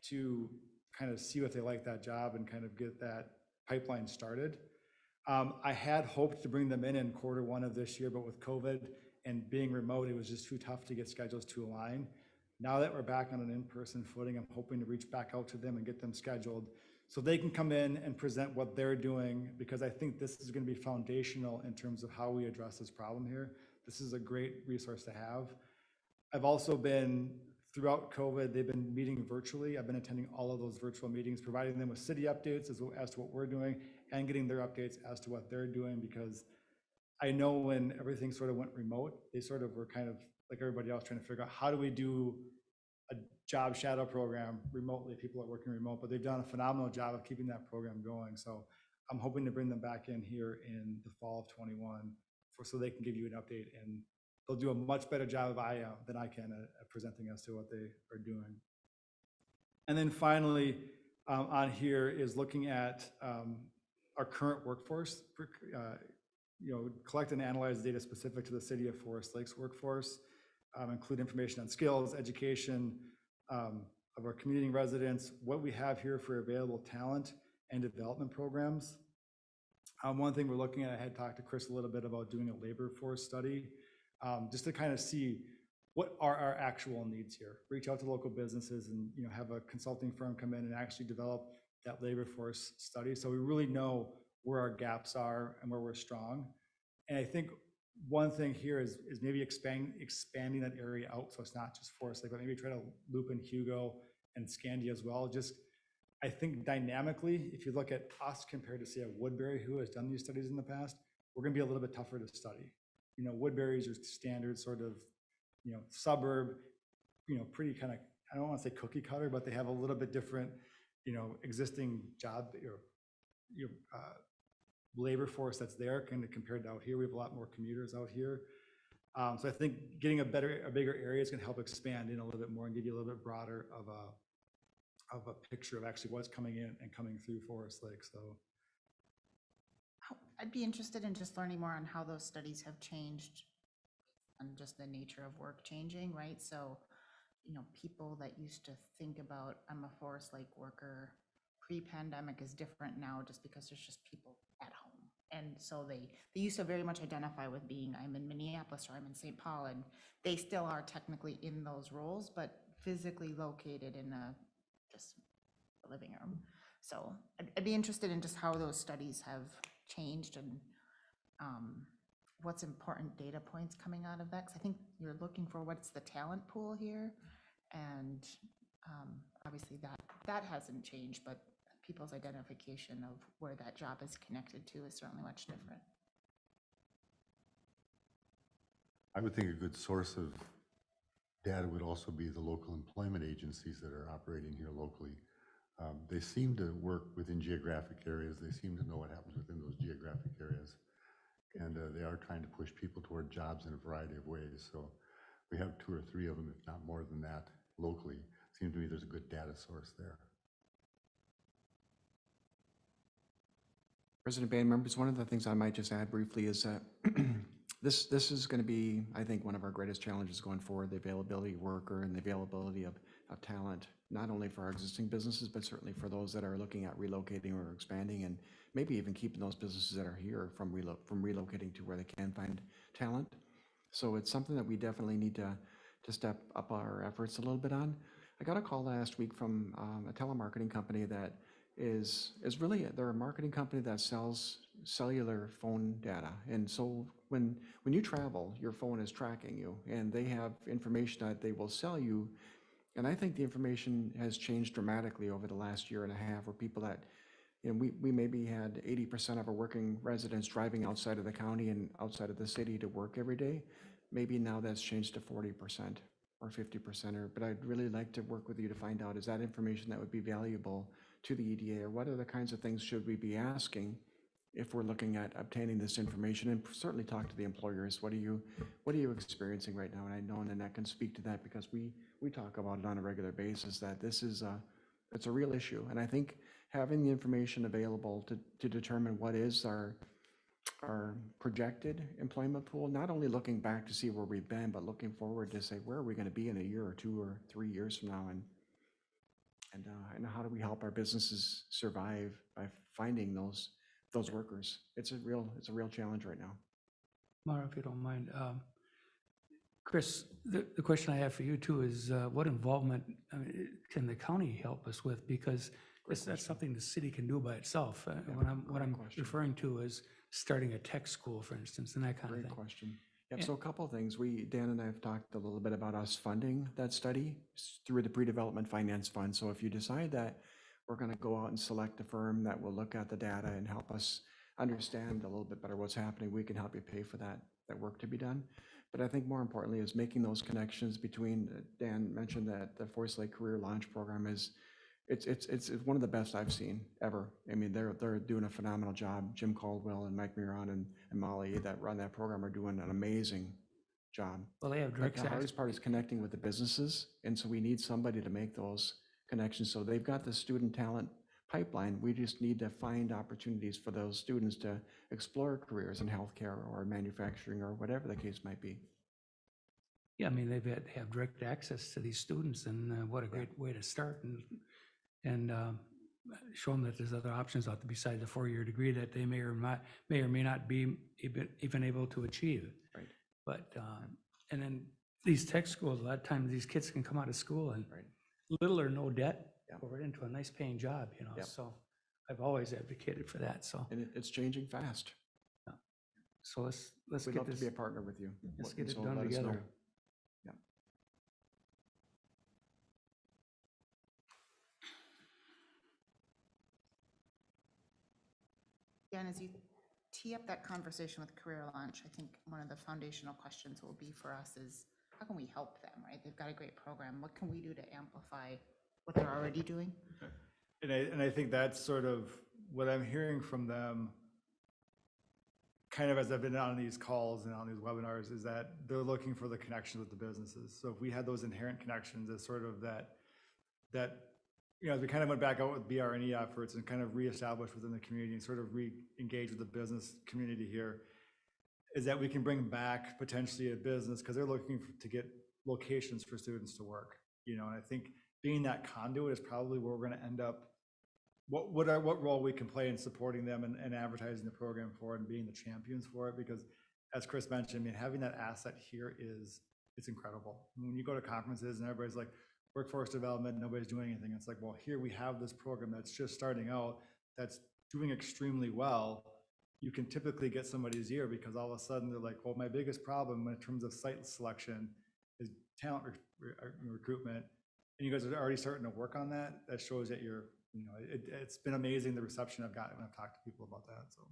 to kind of see if they like that job and kind of get that pipeline started. I had hoped to bring them in Q1 of this year, but with COVID and being remote, it was just too tough to get schedules to align. Now that we're back on an in-person footing, I'm hoping to reach back out to them and get them scheduled so they can come in and present what they're doing, because I think this is going to be foundational in terms of how we address this problem here. This is a great resource to have. I've also been, throughout COVID, they've been meeting virtually. I've been attending all of those virtual meetings, providing them with city updates as to what we're doing and getting their updates as to what they're doing, because I know when everything sort of went remote, they sort of were kind of like everybody else trying to figure out how do we do a job shadow program remotely. People are working remote, but they've done a phenomenal job of keeping that program going. So I'm hoping to bring them back in here in the fall of 21 so they can give you an update, and they'll do a much better job than I can at presenting as to what they are doing. And then finally, on here is looking at our current workforce, collect and analyze data specific to the city of Forest Lakes workforce, include information on skills, education of our community residents, what we have here for available talent and development programs. One thing we're looking at, I had talked to Chris a little bit about doing a labor force study, just to kind of see what are our actual needs here. Reach out to local businesses and have a consulting firm come in and actually develop that labor force study, so we really know where our gaps are and where we're strong. And I think one thing here is maybe expanding that area out, so it's not just Forest Lake, but maybe try to loop in Hugo and Scandia as well. Just, I think dynamically, if you look at us compared to, say, a Woodbury who has done these studies in the past, we're going to be a little bit tougher to study. Woodbury's are standard sort of, suburb, pretty kind of, I don't want to say cookie cutter, but they have a little bit different, existing job or labor force that's there kind of compared to out here. We have a lot more commuters out here. So I think getting a bigger area is going to help expand in a little bit more and give you a little bit broader of a picture of actually what's coming in and coming through Forest Lake. So I'd be interested in just learning more on how those studies have changed and just the nature of work changing, right? So, people that used to think about, I'm a Forest Lake worker, pre-pandemic is different now just because there's just people at home. And so they used to very much identify with being, I'm in Minneapolis or I'm in St. Paul, and they still are technically in those roles, but physically located in just a living room. So I'd be interested in just how those studies have changed and what's important data points coming out of that. Because I think you're looking for what's the talent pool here. And obviously that hasn't changed, but people's identification of where that job is connected to is certainly much different. I would think a good source of data would also be the local employment agencies that are operating here locally. They seem to work within geographic areas. They seem to know what happens within those geographic areas. And they are trying to push people toward jobs in a variety of ways. So we have 2 or 3 of them, if not more than that, locally. Seems to me there's a good data source there. President Band, members, one of the things I might just add briefly is that this is going to be, I think, one of our greatest challenges going forward, the availability of worker and the availability of talent, not only for our existing businesses, but certainly for those that are looking at relocating or expanding, and maybe even keeping those businesses that are here from relocating to where they can find talent. So it's something that we definitely need to step up our efforts a little bit on. I got a call last week from a telemarketing company that is really, they're a marketing company that sells cellular phone data. And so when you travel, your phone is tracking you, and they have information that they will sell you. And I think the information has changed dramatically over the last year and a half, where people that, we maybe had 80% of our working residents driving outside of the county and outside of the city to work every day. Maybe now that's changed to 40% or 50%, but I'd really like to work with you to find out, is that information that would be valuable to the EDA, or what other kinds of things should we be asking if we're looking at obtaining this information? And certainly talk to the employers. What are you experiencing right now? And I know Nanette can speak to that, because we talk about it on a regular basis, that this is it's a real issue. And I think having the information available to determine what is our projected employment pool, not only looking back to see where we've been, but looking forward to say, where are we going to be in a year or 2 or 3 years from now? And how do we help our businesses survive by finding those workers? It's a real challenge right now. Mara, if you don't mind, Chris, the question I have for you too is what involvement can the county help us with? Because that's something the city can do by itself. What I'm referring to is starting a tech school, for instance, and that kind of thing. Great question. Yep. So a couple of things. Dan and I have talked a little bit about us funding that study through the Pre-Development Finance Fund. So if you decide that we're going to go out and select a firm that will look at the data and help us understand a little bit better what's happening, we can help you pay for that work to be done. But I think more importantly is making those connections between, Dan mentioned that the Forest Lake Career Launch Program is, it's one of the best I've seen ever. I mean, they're doing a phenomenal job. Jim Caldwell and Mike Miron and Molly that run that program are doing an amazing job. Well, they have But direct the access. hardest part is connecting with the businesses, and so we need somebody to make those connections. So they've got the student talent pipeline. We just need to find opportunities for those students to explore careers in healthcare or manufacturing or whatever the case might be. Yeah, I mean, they have direct access to these students, and what a great way to start, and show them that there's other options out there besides the 4-year degree that they may or may not be even able to achieve. Right. But and then these tech schools, a lot of times these kids can come out of school and little or no debt, go right into a nice paying job, Yep. So I've always advocated for that. So And it's changing fast. so let's We'd get love this. to be a partner with you. Let's get it So done let us know. together. Yeah. Yeah, and as you tee up that conversation with Career Launch, I think one of the foundational questions will be for us is, how can we help them, right? They've got a great program. What can we do to amplify what they're already doing? And I think that's sort of what I'm hearing from them, kind of as I've been on these calls and on these webinars, is that they're looking for the connections with the businesses. So if we had those inherent connections as sort of that as we kind of went back out with BR&E efforts and kind of reestablished within the community and sort of re-engage with the business community here, is that we can bring back potentially a business because they're looking to get locations for students to work, and I think being that conduit is probably where we're going to end up. What role we can play in supporting them and advertising the program for it and being the champions for it, because as Chris mentioned, I mean, having that asset here it's incredible. When you go to conferences and everybody's like, workforce development, nobody's doing anything. It's like, well, here we have this program that's just starting out, that's doing extremely well. You can typically get somebody's ear because all of a sudden they're like, well, my biggest problem in terms of site selection is talent recruitment. And you guys are already starting to work on that. That shows that you're, it's been amazing the reception I've gotten when I've talked to people about that. So.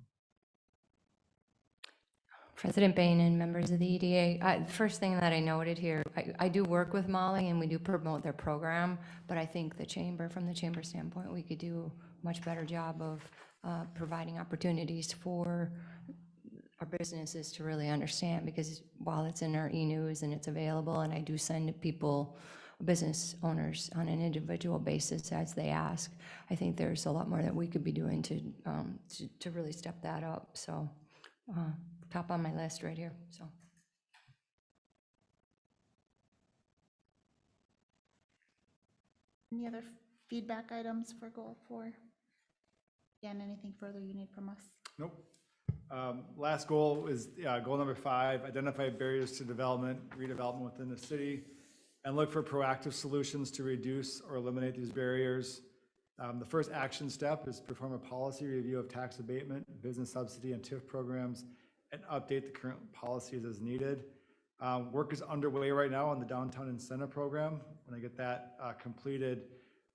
President Bain and members of the EDA, the first thing that I noted here, I do work with Molly and we do promote their program, but I think from the chamber standpoint, we could do a much better job of providing opportunities for our businesses to really understand, because while it's in our e-news and it's available, and I do send people, business owners, on an individual basis as they ask, I think there's a lot more that we could be doing to really step that up. So top on my list right here. So Any other feedback items for goal 4? Again, anything further you need from us? Nope. Last goal is goal number 5, identify barriers to development, redevelopment within the city, and look for proactive solutions to reduce or eliminate these barriers. The first action step is perform a policy review of tax abatement, business subsidy, and TIF programs, and update the current policies as needed. Work is underway right now on the downtown incentive program. When I get that completed,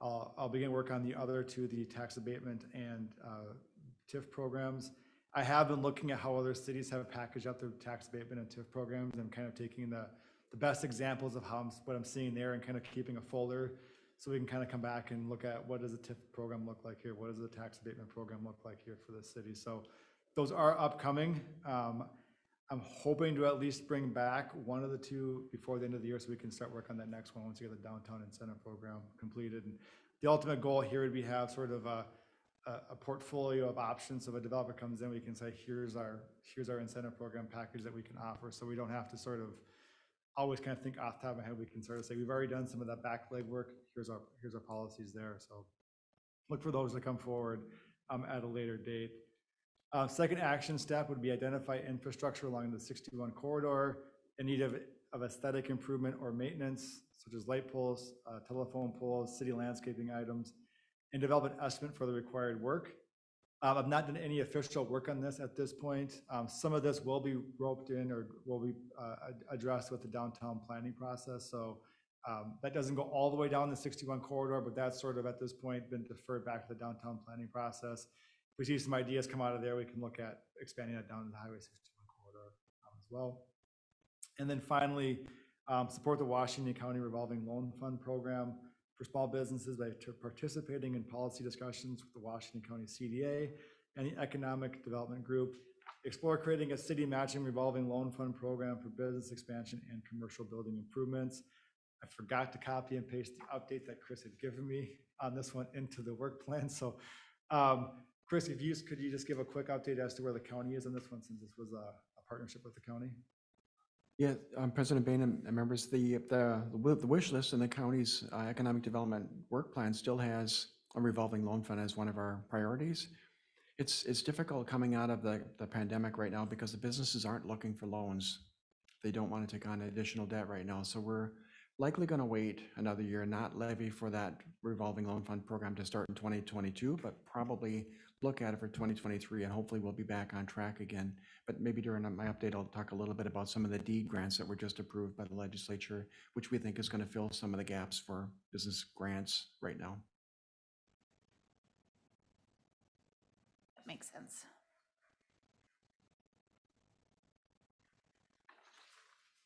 I'll begin work on the other 2, the tax abatement and TIF programs. I have been looking at how other cities have packaged up their tax abatement and TIF programs. I'm kind of taking the best examples of what I'm seeing there and kind of keeping a folder so we can kind of come back and look at what does a TIF program look like here? What does the tax abatement program look like here for the city? So those are upcoming. I'm hoping to at least bring back one of the 2 before the end of the year so we can start work on that next one once we get the downtown incentive program completed. And the ultimate goal here would be have sort of a portfolio of options. So if a developer comes in, we can say, here's our incentive program package that we can offer. So we don't have to sort of always kind of think off the top of my head. We can sort of say, we've already done some of that back leg work. Here's our policies there. So look for those to come forward at a later date. Second action step would be identify infrastructure along the 61 corridor in need of aesthetic improvement or maintenance, such as light poles, telephone poles, city landscaping items, and develop an estimate for the required work. I've not done any official work on this at this point. Some of this will be roped in or will be addressed with the downtown planning process. So that doesn't go all the way down the 61 corridor, but that's sort of at this point been deferred back to the downtown planning process. If we see some ideas come out of there, we can look at expanding that down to the Highway 61 corridor as well. And then finally, support the Washington County Revolving Loan Fund Program for small businesses by participating in policy discussions with the Washington County CDA and the Economic Development Group. Explore creating a city matching revolving loan fund program for business expansion and commercial building improvements. I forgot to copy and paste the update that Chris had given me on this one into the work plan. So Chris, could you just give a quick update as to where the county is on this one, since this was a partnership with the county? Yeah, President Bain and members, the wish list in the county's economic development work plan still has a revolving loan fund as one of our priorities. It's difficult coming out of the pandemic right now because the businesses aren't looking for loans. They don't want to take on additional debt right now. So we're likely going to wait another year, not levy for that revolving loan fund program to start in 2022, but probably look at it for 2023, and hopefully we'll be back on track again. But maybe during my update, I'll talk a little bit about some of the deed grants that were just approved by the legislature, which we think is going to fill some of the gaps for business grants right now. That makes sense.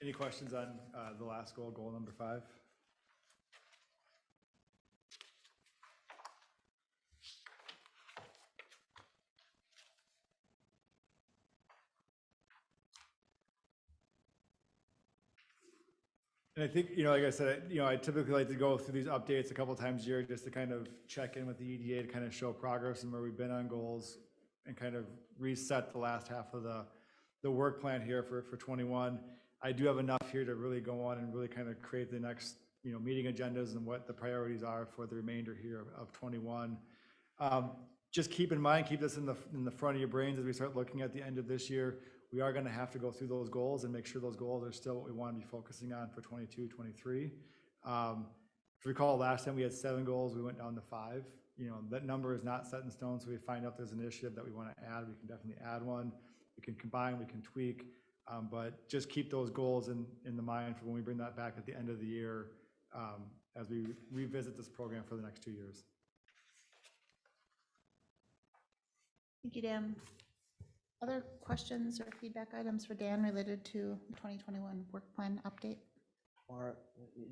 Any questions on the last goal, goal number 5? And I think, like I said, I typically like to go through these updates a couple times a year just to kind of check in with the EDA to kind of show progress and where we've been on goals and kind of reset the last half of the work plan here for 21. I do have enough here to really go on and really kind of create the next, meeting agendas and what the priorities are for the remainder here of 21. Just keep in mind, keep this in the front of your brains as we start looking at the end of this year. We are going to have to go through those goals and make sure those goals are still what we want to be focusing on for 22, 23. If you recall, last time we had 7 goals, we went down to 5. That number is not set in stone, so we find out there's an initiative that we want to add, we can definitely add one. We can combine, we can tweak, but just keep those goals in the mind for when we bring that back at the end of the year as we revisit this program for the next 2 years. Thank you, Dan. Other questions or feedback items for Dan related to the 2021 work plan update? Or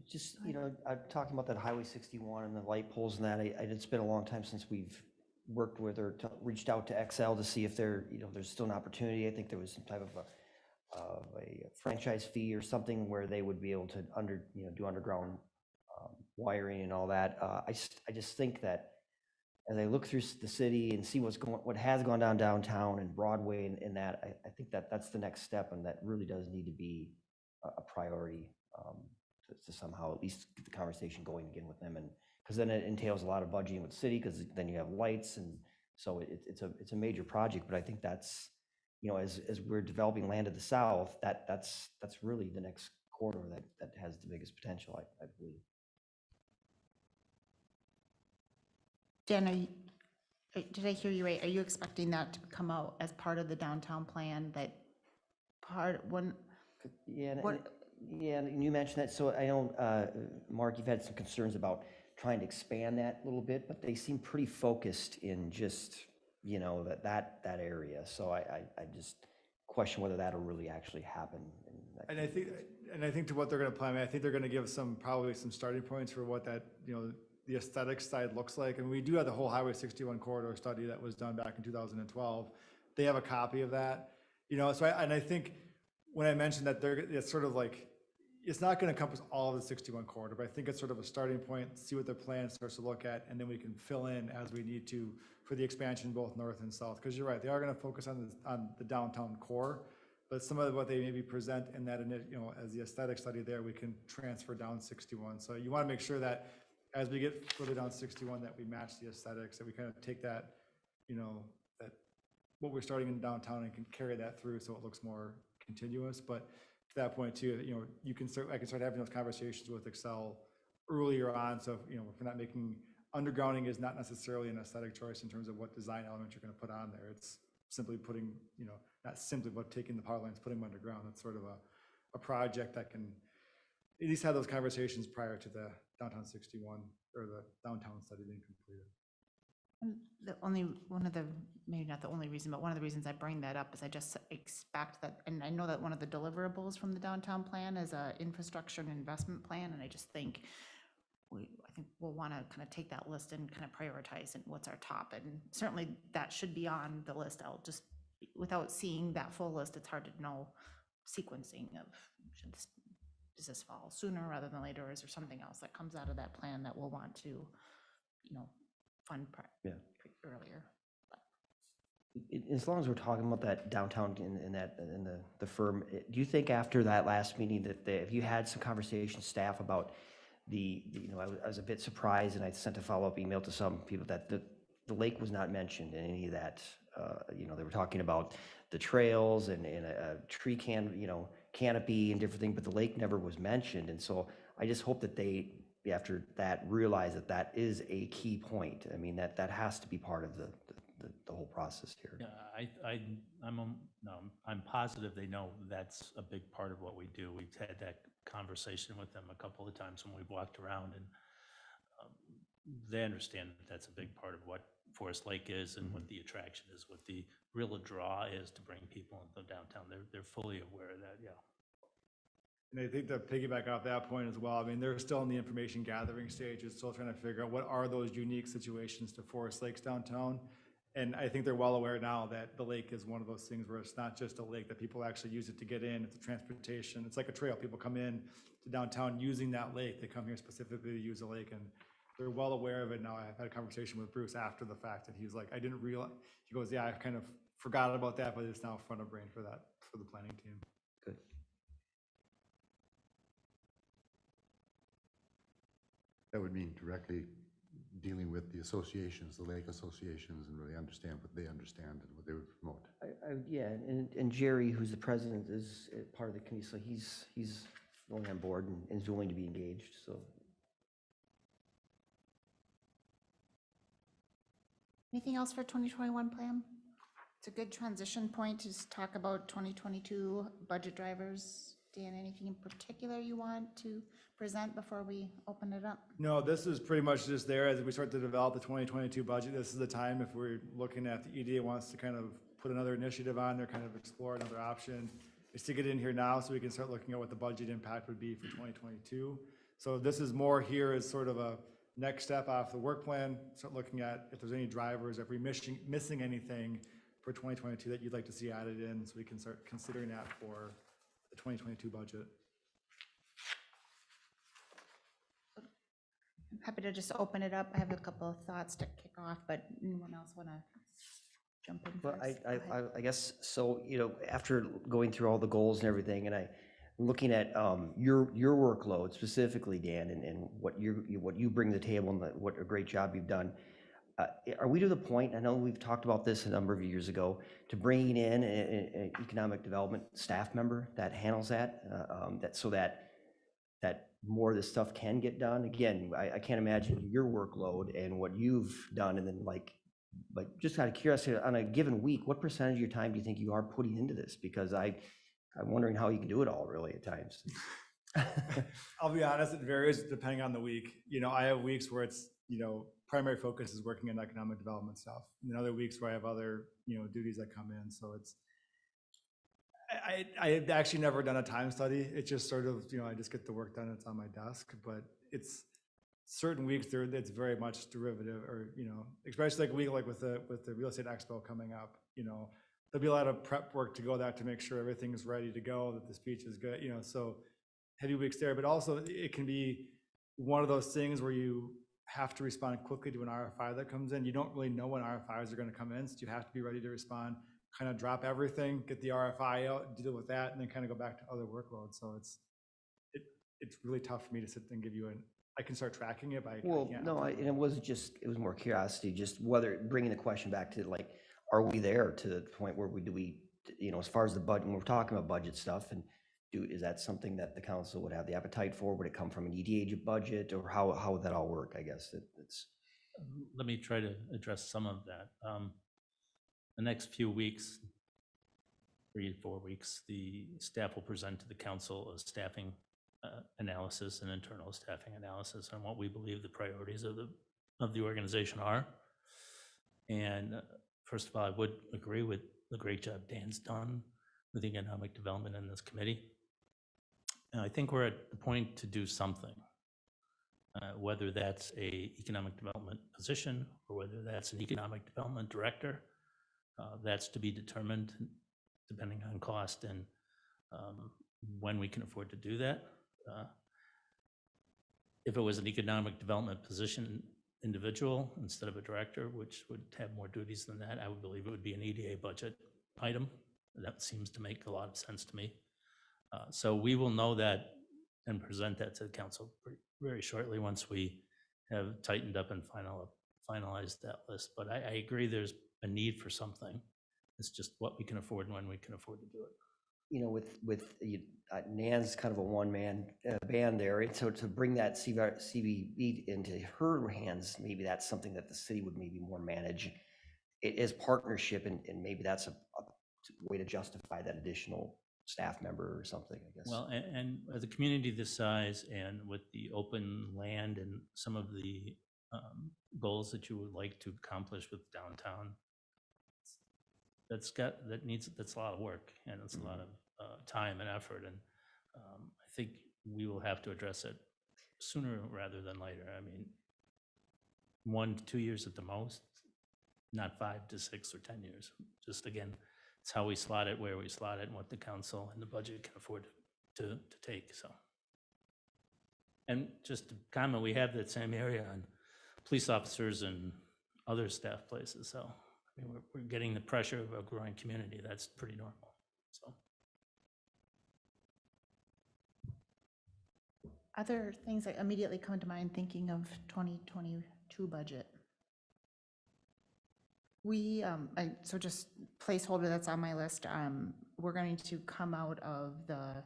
just, I'm talking about that Highway 61 and the light poles and that. It's been a long time since we've worked with or reached out to XL to see if there's still an opportunity. I think there was some type of a franchise fee or something where they would be able to do underground wiring and all that. I just think that as I look through the city and see what has gone down downtown and Broadway and that, I think that's the next step, and that really does need to be a priority to somehow at least get the conversation going again with them, and because then it entails a lot of budgeting with the city, because then you have lights, and so it's a major project. But I think that's as we're developing land to the south, that's really the next corridor that has the biggest potential, I believe. Jen, did I hear you right? Are you expecting that to come out as part of the downtown plan? Yeah, and you mentioned that. So I know, Mark, you've had some concerns about trying to expand that a little bit, but they seem pretty focused in just that area. So I just question whether that'll really actually happen. And I think to what they're going to plan, I think they're going to give probably some starting points for what that the aesthetics side looks like. And we do have the whole Highway 61 corridor study that was done back in 2012. They have a copy of that. So I think when I mentioned that it's sort of like, it's not going to encompass all of the 61 corridor, but I think it's sort of a starting point, see what their plan starts to look at, and then we can fill in as we need to for the expansion both north and south. Because you're right, they are going to focus on the downtown core, but some of what they maybe present in that, as the aesthetic study there, we can transfer down 61. So you want to make sure that as we get further down 61, that we match the aesthetics, that we kind of take that, that what we're starting in downtown and can carry that through so it looks more continuous. But to that point too, I can start having those conversations with Excel earlier on. So if we're not making, undergrounding is not necessarily an aesthetic choice in terms of what design elements you're going to put on there. It's simply putting, not simply but taking the power lines, putting them underground. That's sort of a project that can at least have those conversations prior to the downtown 61 or the downtown study being completed. Maybe not the only reason, but one of the reasons I bring that up is I just expect that, and I know that one of the deliverables from the downtown plan is a infrastructure and investment plan, and I just think I think we'll want to kind of take that list and kind of prioritize and what's our top, and certainly that should be on the list. Without seeing that full list, it's hard to know sequencing of does this fall sooner rather than later, or is there something else that comes out of that plan that we'll want to fund earlier. As long as we're talking about that downtown in the firm, do you think after that last meeting that if you had some conversation staff about I was a bit surprised, and I sent a follow-up email to some people that the lake was not mentioned in any of that. They were talking about the trails and a tree canopy and different things, but the lake never was mentioned. And so I just hope that they, after that, realize that is a key point. I mean, that has to be part of the whole process here. Yeah, I'm positive they know that's a big part of what we do. We've had that conversation with them a couple of times when we've walked around, and they understand that that's a big part of what Forest Lake is and what the attraction is, what the real draw is to bring people into downtown. They're fully aware of that, yeah. And I think to piggyback off that point as well, I mean, they're still in the information gathering stage, still trying to figure out what are those unique situations to Forest Lakes downtown. And I think they're well aware now that the lake is one of those things where it's not just a lake, that people actually use it to get in. It's a transportation. It's like a trail. People come in to downtown using that lake. They come here specifically to use the lake, and they're well aware of it now. I've had a conversation with Bruce after the fact, and he's like, I didn't realize, he goes, yeah, I kind of forgot about that, but it's now front of brain for that, for the planning team. Good. That would mean directly dealing with the associations, the lake associations, and really understand what they understand and what they would promote. Yeah, and Jerry, who's the president, is part of the committee, so he's fully on board and is willing to be engaged, so. Anything else for 2021 plan? It's a good transition point to just talk about 2022 budget drivers. Dan, anything in particular you want to present before we open it up? No, this is pretty much just there as we start to develop the 2022 budget. This is the time if we're looking at the EDA wants to kind of put another initiative on there, kind of explore another option, is to get in here now so we can start looking at what the budget impact would be for 2022. So this is more here as sort of a next step off the work plan, start looking at if there's any drivers, if we're missing anything for 2022 that you'd like to see added in, so we can start considering that for the 2022 budget. I'm happy to just open it up. I have a couple of thoughts to kick off, but anyone else want to jump in Well, first? Go ahead. I guess, so, after going through all the goals and everything, and looking at your workload specifically, Dan, and what you bring to the table and what a great job you've done, are we to the point, I know we've talked about this a number of years ago, to bringing in an economic development staff member that handles that, so that more of this stuff can get done? Again, I can't imagine your workload and what you've done, and then like just out of curiosity, on a given week, what percentage of your time do you think you are putting into this? Because I'm wondering how you can do it all really at times. I'll be honest, it varies depending on the week. I have weeks where it's, primary focus is working on economic development stuff. And other weeks where I have other, duties that come in. So it's, I've actually never done a time study. It's just sort of, I just get the work done, it's on my desk, but it's certain weeks there, it's very much derivative, or, especially like a week like with the real estate expo coming up, there'll be a lot of prep work to go that to make sure everything is ready to go, that the speech is good, so heavy weeks there, but also it can be one of those things where you have to respond quickly to an RFI that comes in. You don't really know when RFIs are going to come in, so you have to be ready to respond, kind of drop everything, get the RFI out, deal with that, and then kind of go back to other workloads. So it's really tough for me to sit and give you I can start tracking it, but I can't. No, and it wasn't just, it was more curiosity, just whether, bringing the question back to like, are we there to the point where as far as the budget, when we're talking about budget stuff, and is that something that the council would have the appetite for? Would it come from an EDA budget, or how would that all work? I guess it's. Let me try to address some of that. The next few weeks, 3 to 4 weeks, the staff will present to the council a staffing analysis and internal staffing analysis on what we believe the priorities of the organization are. And first of all, I would agree with the great job Dan's done with economic development in this committee. And I think we're at the point to do something, whether that's a economic development position or whether that's an economic development director. That's to be determined depending on cost and when we can afford to do that. If it was an economic development position individual instead of a director, which would have more duties than that, I would believe it would be an EDA budget item. That seems to make a lot of sense to me. So we will know that and present that to the council very shortly once we have tightened up and finalized that list. But I agree there's a need for something. It's just what we can afford and when we can afford to do it. With Nan's kind of a one-man band there, and so to bring that CVB into her hands, maybe that's something that the city would maybe more manage as partnership, and maybe that's a way to justify that additional staff member or something, I guess. Well, and as a community this size and with the open land and some of the goals that you would like to accomplish with downtown, that's a lot of work, and it's a lot of time and effort, and I think we will have to address it sooner rather than later. I mean, 1 to 2 years at the most, not 5 to 6 or 10 years. Just again, it's how we slot it, where we slot it, and what the council and the budget can afford to take. So And just to comment, we have that same area on police officers and other staff places. So I mean, we're getting the pressure of a growing community. That's pretty normal. So Other things that immediately come to mind thinking of 2022 budget. So just placeholder that's on my list, we're going to come out of the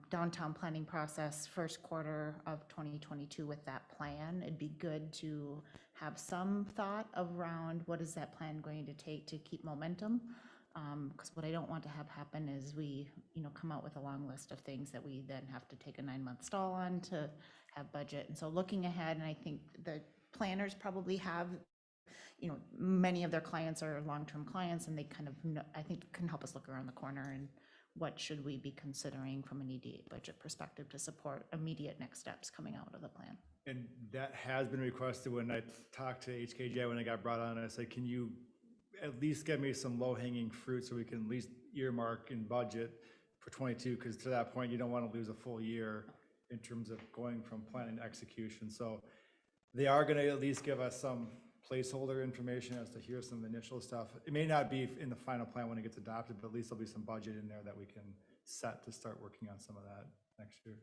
downtown planning process first quarter of 2022 with that plan. It'd be good to have some thought around what is that plan going to take to keep momentum? Because what I don't want to have happen is we, come out with a long list of things that we then have to take a 9-month stall on to have budget. And so looking ahead, and I think the planners probably have, many of their clients are long-term clients, and they kind of, I think, can help us look around the corner and what should we be considering from an EDA budget perspective to support immediate next steps coming out of the plan. And that has been requested when I talked to HKJ when I got brought on. I said, can you at least get me some low-hanging fruit so we can at least earmark in budget for 22? Because to that point, you don't want to lose a full year in terms of going from planning to execution. So they are going to at least give us some placeholder information as to here's some initial stuff. It may not be in the final plan when it gets adopted, but at least there'll be some budget in there that we can set to start working on some of that next year.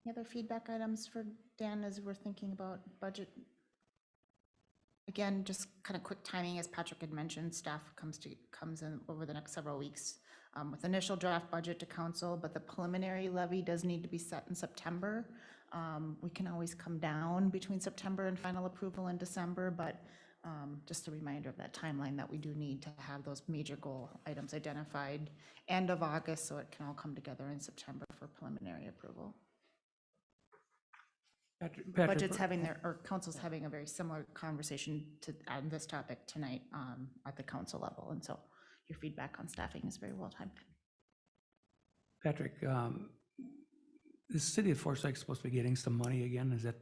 Any other feedback items for Dan as we're thinking about budget? Again, just kind of quick timing, as Patrick had mentioned, staff comes in over the next several weeks with initial draft budget to council, but the preliminary levy does need to be set in September. We can always come down between September and final approval in December, but just a reminder of that timeline that we do need to have those major goal items identified end of August so it can all come together in September for preliminary approval. Budget's having or council's having a very similar conversation on this topic tonight at the council level, and so your feedback on staffing is very well timed. Patrick, the city of Forest Lake is supposed to be getting some money again, is that?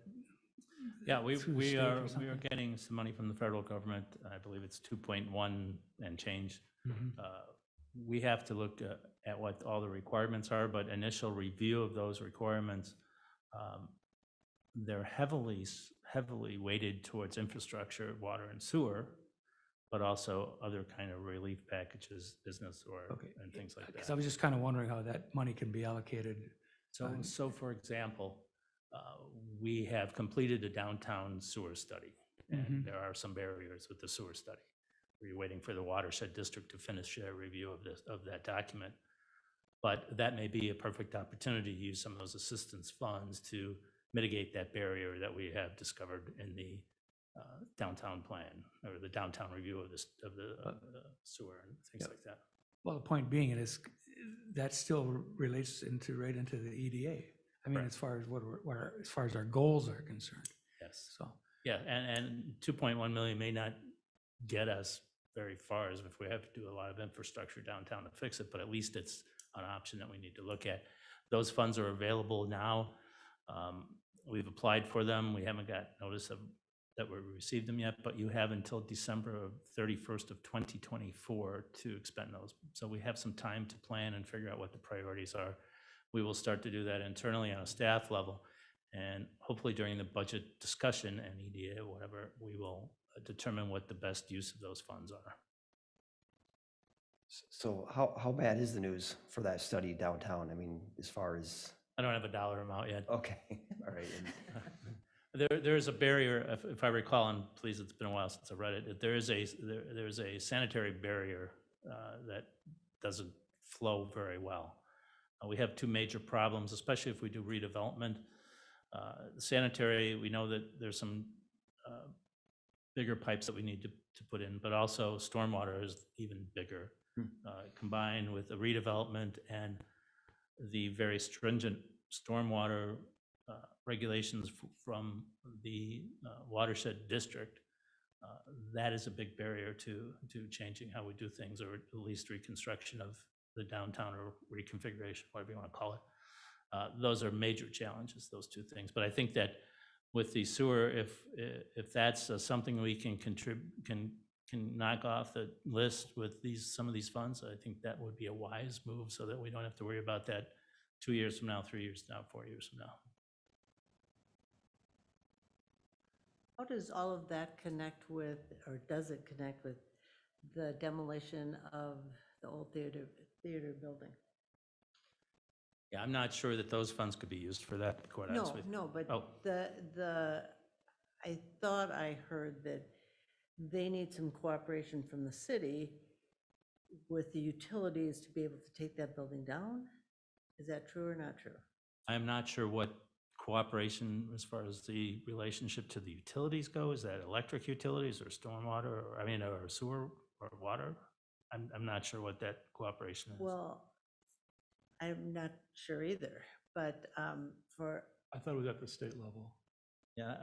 yeah, we through the state are or something? getting some money from the federal government. I believe it's 2.1 and change. We have to look at what all the requirements are, but initial review of those requirements, they're heavily weighted towards infrastructure, water and sewer, but also other kind of relief packages, business and things like Because that. I was just kind of wondering how that money can be allocated. So for example, we have completed a downtown sewer study, and there are some barriers with the sewer study. We're waiting for the watershed district to finish their review of that document. But that may be a perfect opportunity to use some of those assistance funds to mitigate that barrier that we have discovered in the downtown plan or the downtown review of the sewer and things like that. Well, the point being is that still relates right into the EDA. I mean, Right. as far as our goals are concerned. Yes. So, Yeah, and 2.1 million may not get us very far as if we have to do a lot of infrastructure downtown to fix it, but at least it's an option that we need to look at. Those funds are available now. We've applied for them. We haven't got notice that we received them yet, but you have until December 31st of 2024 to expend those. So we have some time to plan and figure out what the priorities are. We will start to do that internally on a staff level, and hopefully during the budget discussion and EDA, whatever, we will determine what the best use of those funds are. So how bad is the news for that study downtown? I mean, as far as, I don't have a dollar amount yet. okay, all right. There's a barrier, if I recall, and please, it's been a while since I read it. There's a sanitary barrier that doesn't flow very well. We have two major problems, especially if we do redevelopment. The sanitary, we know that there's some bigger pipes that we need to put in, but also stormwater is even bigger. Combined with the redevelopment and the very stringent stormwater regulations from the watershed district, that is a big barrier to changing how we do things, or at least reconstruction of the downtown or reconfiguration, whatever you want to call it. Those are major challenges, those two things. But I think that with the sewer, if that's something we can can knock off the list with some of these funds, I think that would be a wise move so that we don't have to worry about that 2 years from now, 3 years from now, 4 years from now. How does all of that connect with, or does it connect with the demolition of the old theater building? Yeah, I'm not sure that those funds could be used for that, quite No, honestly. no, but Oh. I thought I heard that they need some cooperation from the city with the utilities to be able to take that building down? Is that true or not true? I'm not sure what cooperation as far as the relationship to the utilities go. Is that electric utilities or stormwater, or, I mean, or sewer or water? I'm not sure what that cooperation is. Well, I'm not sure either, but for I thought it was at the state level. Yeah,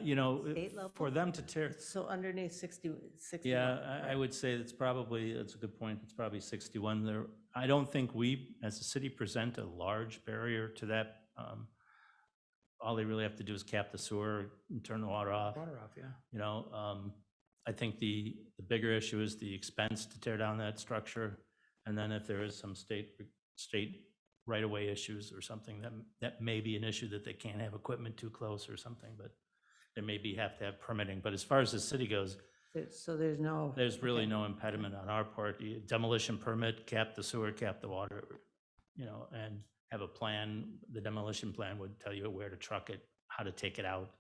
State level? for them to tear, so underneath 61. yeah, I would say that's a good point. It's probably 61 there. I don't think we, as a city, present a large barrier to that. All they really have to do is cap the sewer and turn the water off. Water off, yeah. I think the bigger issue is the expense to tear down that structure. And then if there is some state right-of-way issues or something, that may be an issue that they can't have equipment too close or something, but they maybe have to have permitting. But as far as the city goes, So there's no. there's really okay. no impediment on our part. The demolition permit, cap the sewer, cap the water, and have a plan. The demolition plan would tell you where to truck it, how to take it out.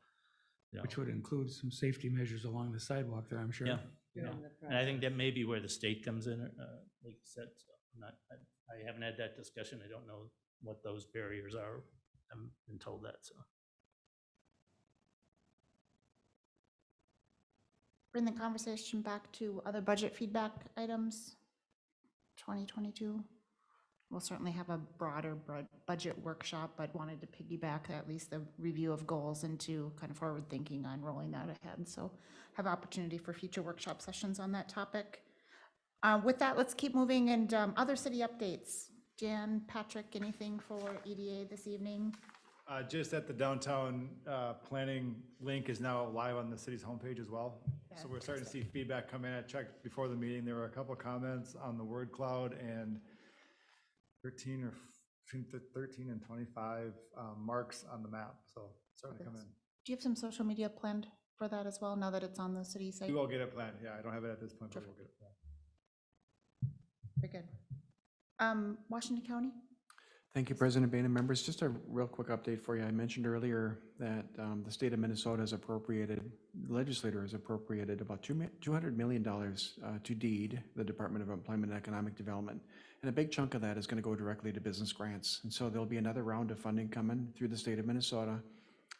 Which would include some safety measures along the sidewalk there, I'm sure. Yeah. During the And I think process. that may be where the state comes in, like you said, so I haven't had that discussion. I don't know what those barriers are. I haven't been told that, so. Bring the conversation back to other budget feedback items, 2022. We'll certainly have a broader budget workshop, but wanted to piggyback at least the review of goals into kind of forward thinking on rolling that ahead. So have opportunity for future workshop sessions on that topic. With that, let's keep moving, and other city updates. Jan, Patrick, anything for EDA this evening? Just at the downtown planning link is now live on the city's homepage as well. So we're starting to see feedback come in. I checked before the meeting. There were a couple of comments on the word cloud and 13 and 25 marks on the map. So starting to come in. Do you have some social media planned for that as well, now that it's on the city site? We will get it planned. Yeah, I don't have it at this point, but we'll get it planned. Very good. Washington County? Thank you, President Bain and members. Just a real quick update for you. I mentioned earlier that the state of Minnesota has appropriated, the legislature has appropriated about $200 million to DEED, the Department of Employment and Economic Development. And a big chunk of that is going to go directly to business grants. And so there'll be another round of funding coming through the state of Minnesota.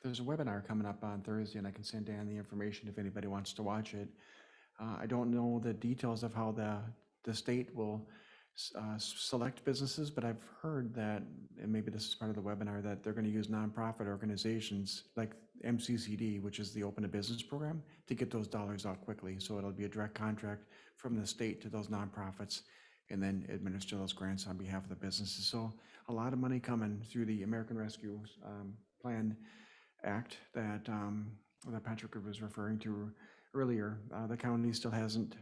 There's a webinar coming up on Thursday, and I can send Dan the information if anybody wants to watch it. I don't know the details of how the state will select businesses, but I've heard that, and maybe this is part of the webinar, that they're going to use nonprofit organizations like MCCD, which is the Open to Business program, to get those dollars out quickly. So it'll be a direct contract from the state to those nonprofits and then administer those grants on behalf of the businesses. So a lot of money coming through the American Rescue Plan Act that Patrick was referring to earlier. The county still hasn't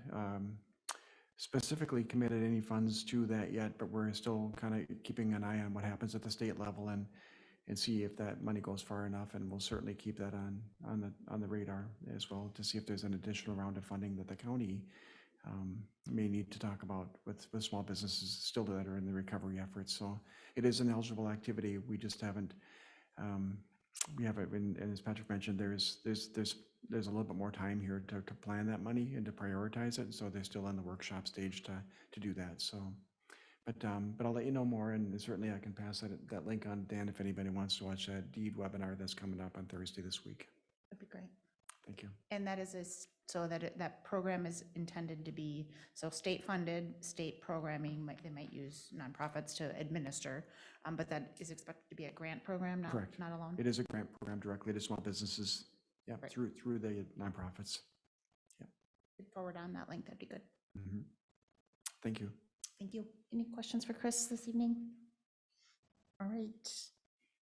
specifically committed any funds to that yet, but we're still kind of keeping an eye on what happens at the state level and see if that money goes far enough, and we'll certainly keep that on the radar as well to see if there's an additional round of funding that the county may need to talk about with small businesses still that are in the recovery efforts. So it is an eligible activity. We just haven't we haven't been, and as Patrick mentioned, there's a little bit more time here to plan that money and to prioritize it. So they're still in the workshop stage to do that. So, but I'll let you know more, and certainly I can pass that link on Dan if anybody wants to watch that DEED webinar that's coming up on Thursday this week. That'd be great. Thank you. And that is so that that program is intended to be, so state funded, state programming, they might use nonprofits to administer, but that is expected to be a grant program, Correct. not a loan? It is a grant program directly to small businesses, yeah, Right. through the nonprofits. Forward on that link, that'd be good. Mm-hmm. Thank you. Thank you. Any questions for Chris this evening? All right.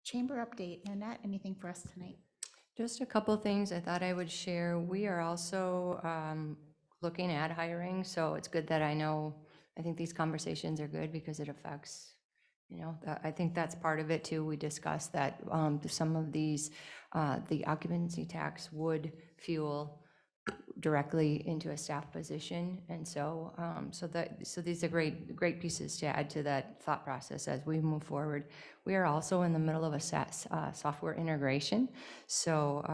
Chamber update. Nanette, anything for us tonight? Just a couple things I thought I would share. We are also looking at hiring, so it's good that I think these conversations are good because it affects, I think that's part of it too. We discussed that some of these, the occupancy tax would fuel directly into a staff position. And so, so these are great pieces to add to that thought process as we move forward. We are also in the middle of a software integration. So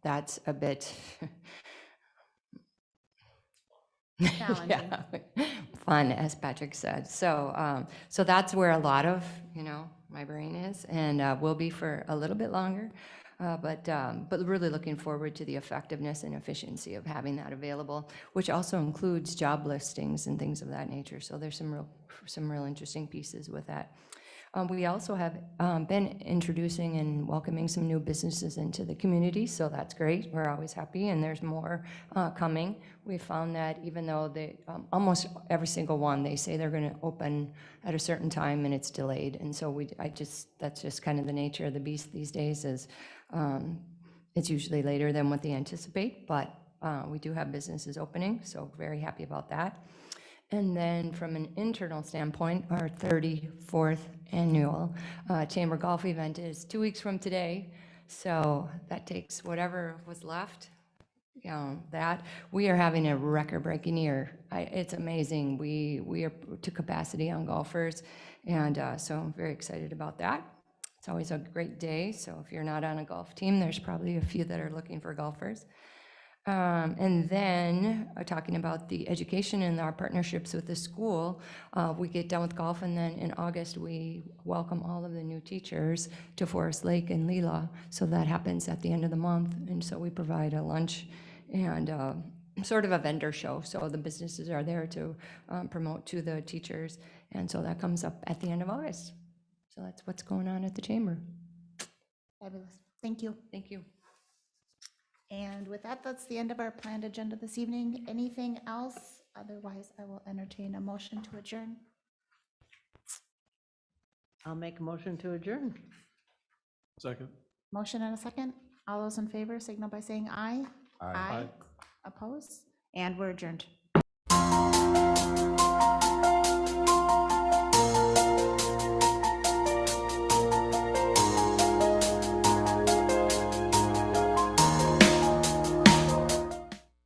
that's a bit Challenging. yeah, fun, as Patrick said. So, so that's where a lot of, my brain is, and will be for a little bit longer. But really looking forward to the effectiveness and efficiency of having that available, which also includes job listings and things of that nature. So there's some real interesting pieces with that. We also have been introducing and welcoming some new businesses into the community, so that's great. We're always happy, and there's more coming. We found that even though they, almost every single one, they say they're going to open at a certain time, and it's delayed. And so that's just kind of the nature of the beast these days. Is it's usually later than what they anticipate, but we do have businesses opening, so very happy about that. And then from an internal standpoint, our 34th annual Chamber Golf event is 2 weeks from today. So that takes whatever was left, that. We are having a record-breaking year. It's amazing. We are to capacity on golfers, and so I'm very excited about that. It's always a great day, so if you're not on a golf team, there's probably a few that are looking for golfers. And then talking about the education and our partnerships with the school, we get done with golf, and then in August, we welcome all of the new teachers to Forest Lake and Leela. So that happens at the end of the month, and so we provide a lunch and sort of a vendor show. So the businesses are there to promote to the teachers, and so that comes up at the end of August. So that's what's going on at the Chamber. Fabulous. Thank you. Thank you. And with that, that's the end of our planned agenda this evening. Anything else? Otherwise, I will entertain a motion to adjourn. I'll make a motion to adjourn. Second. Motion and a second. All those in favor signal by saying aye. Aye. Oppose? And we're adjourned.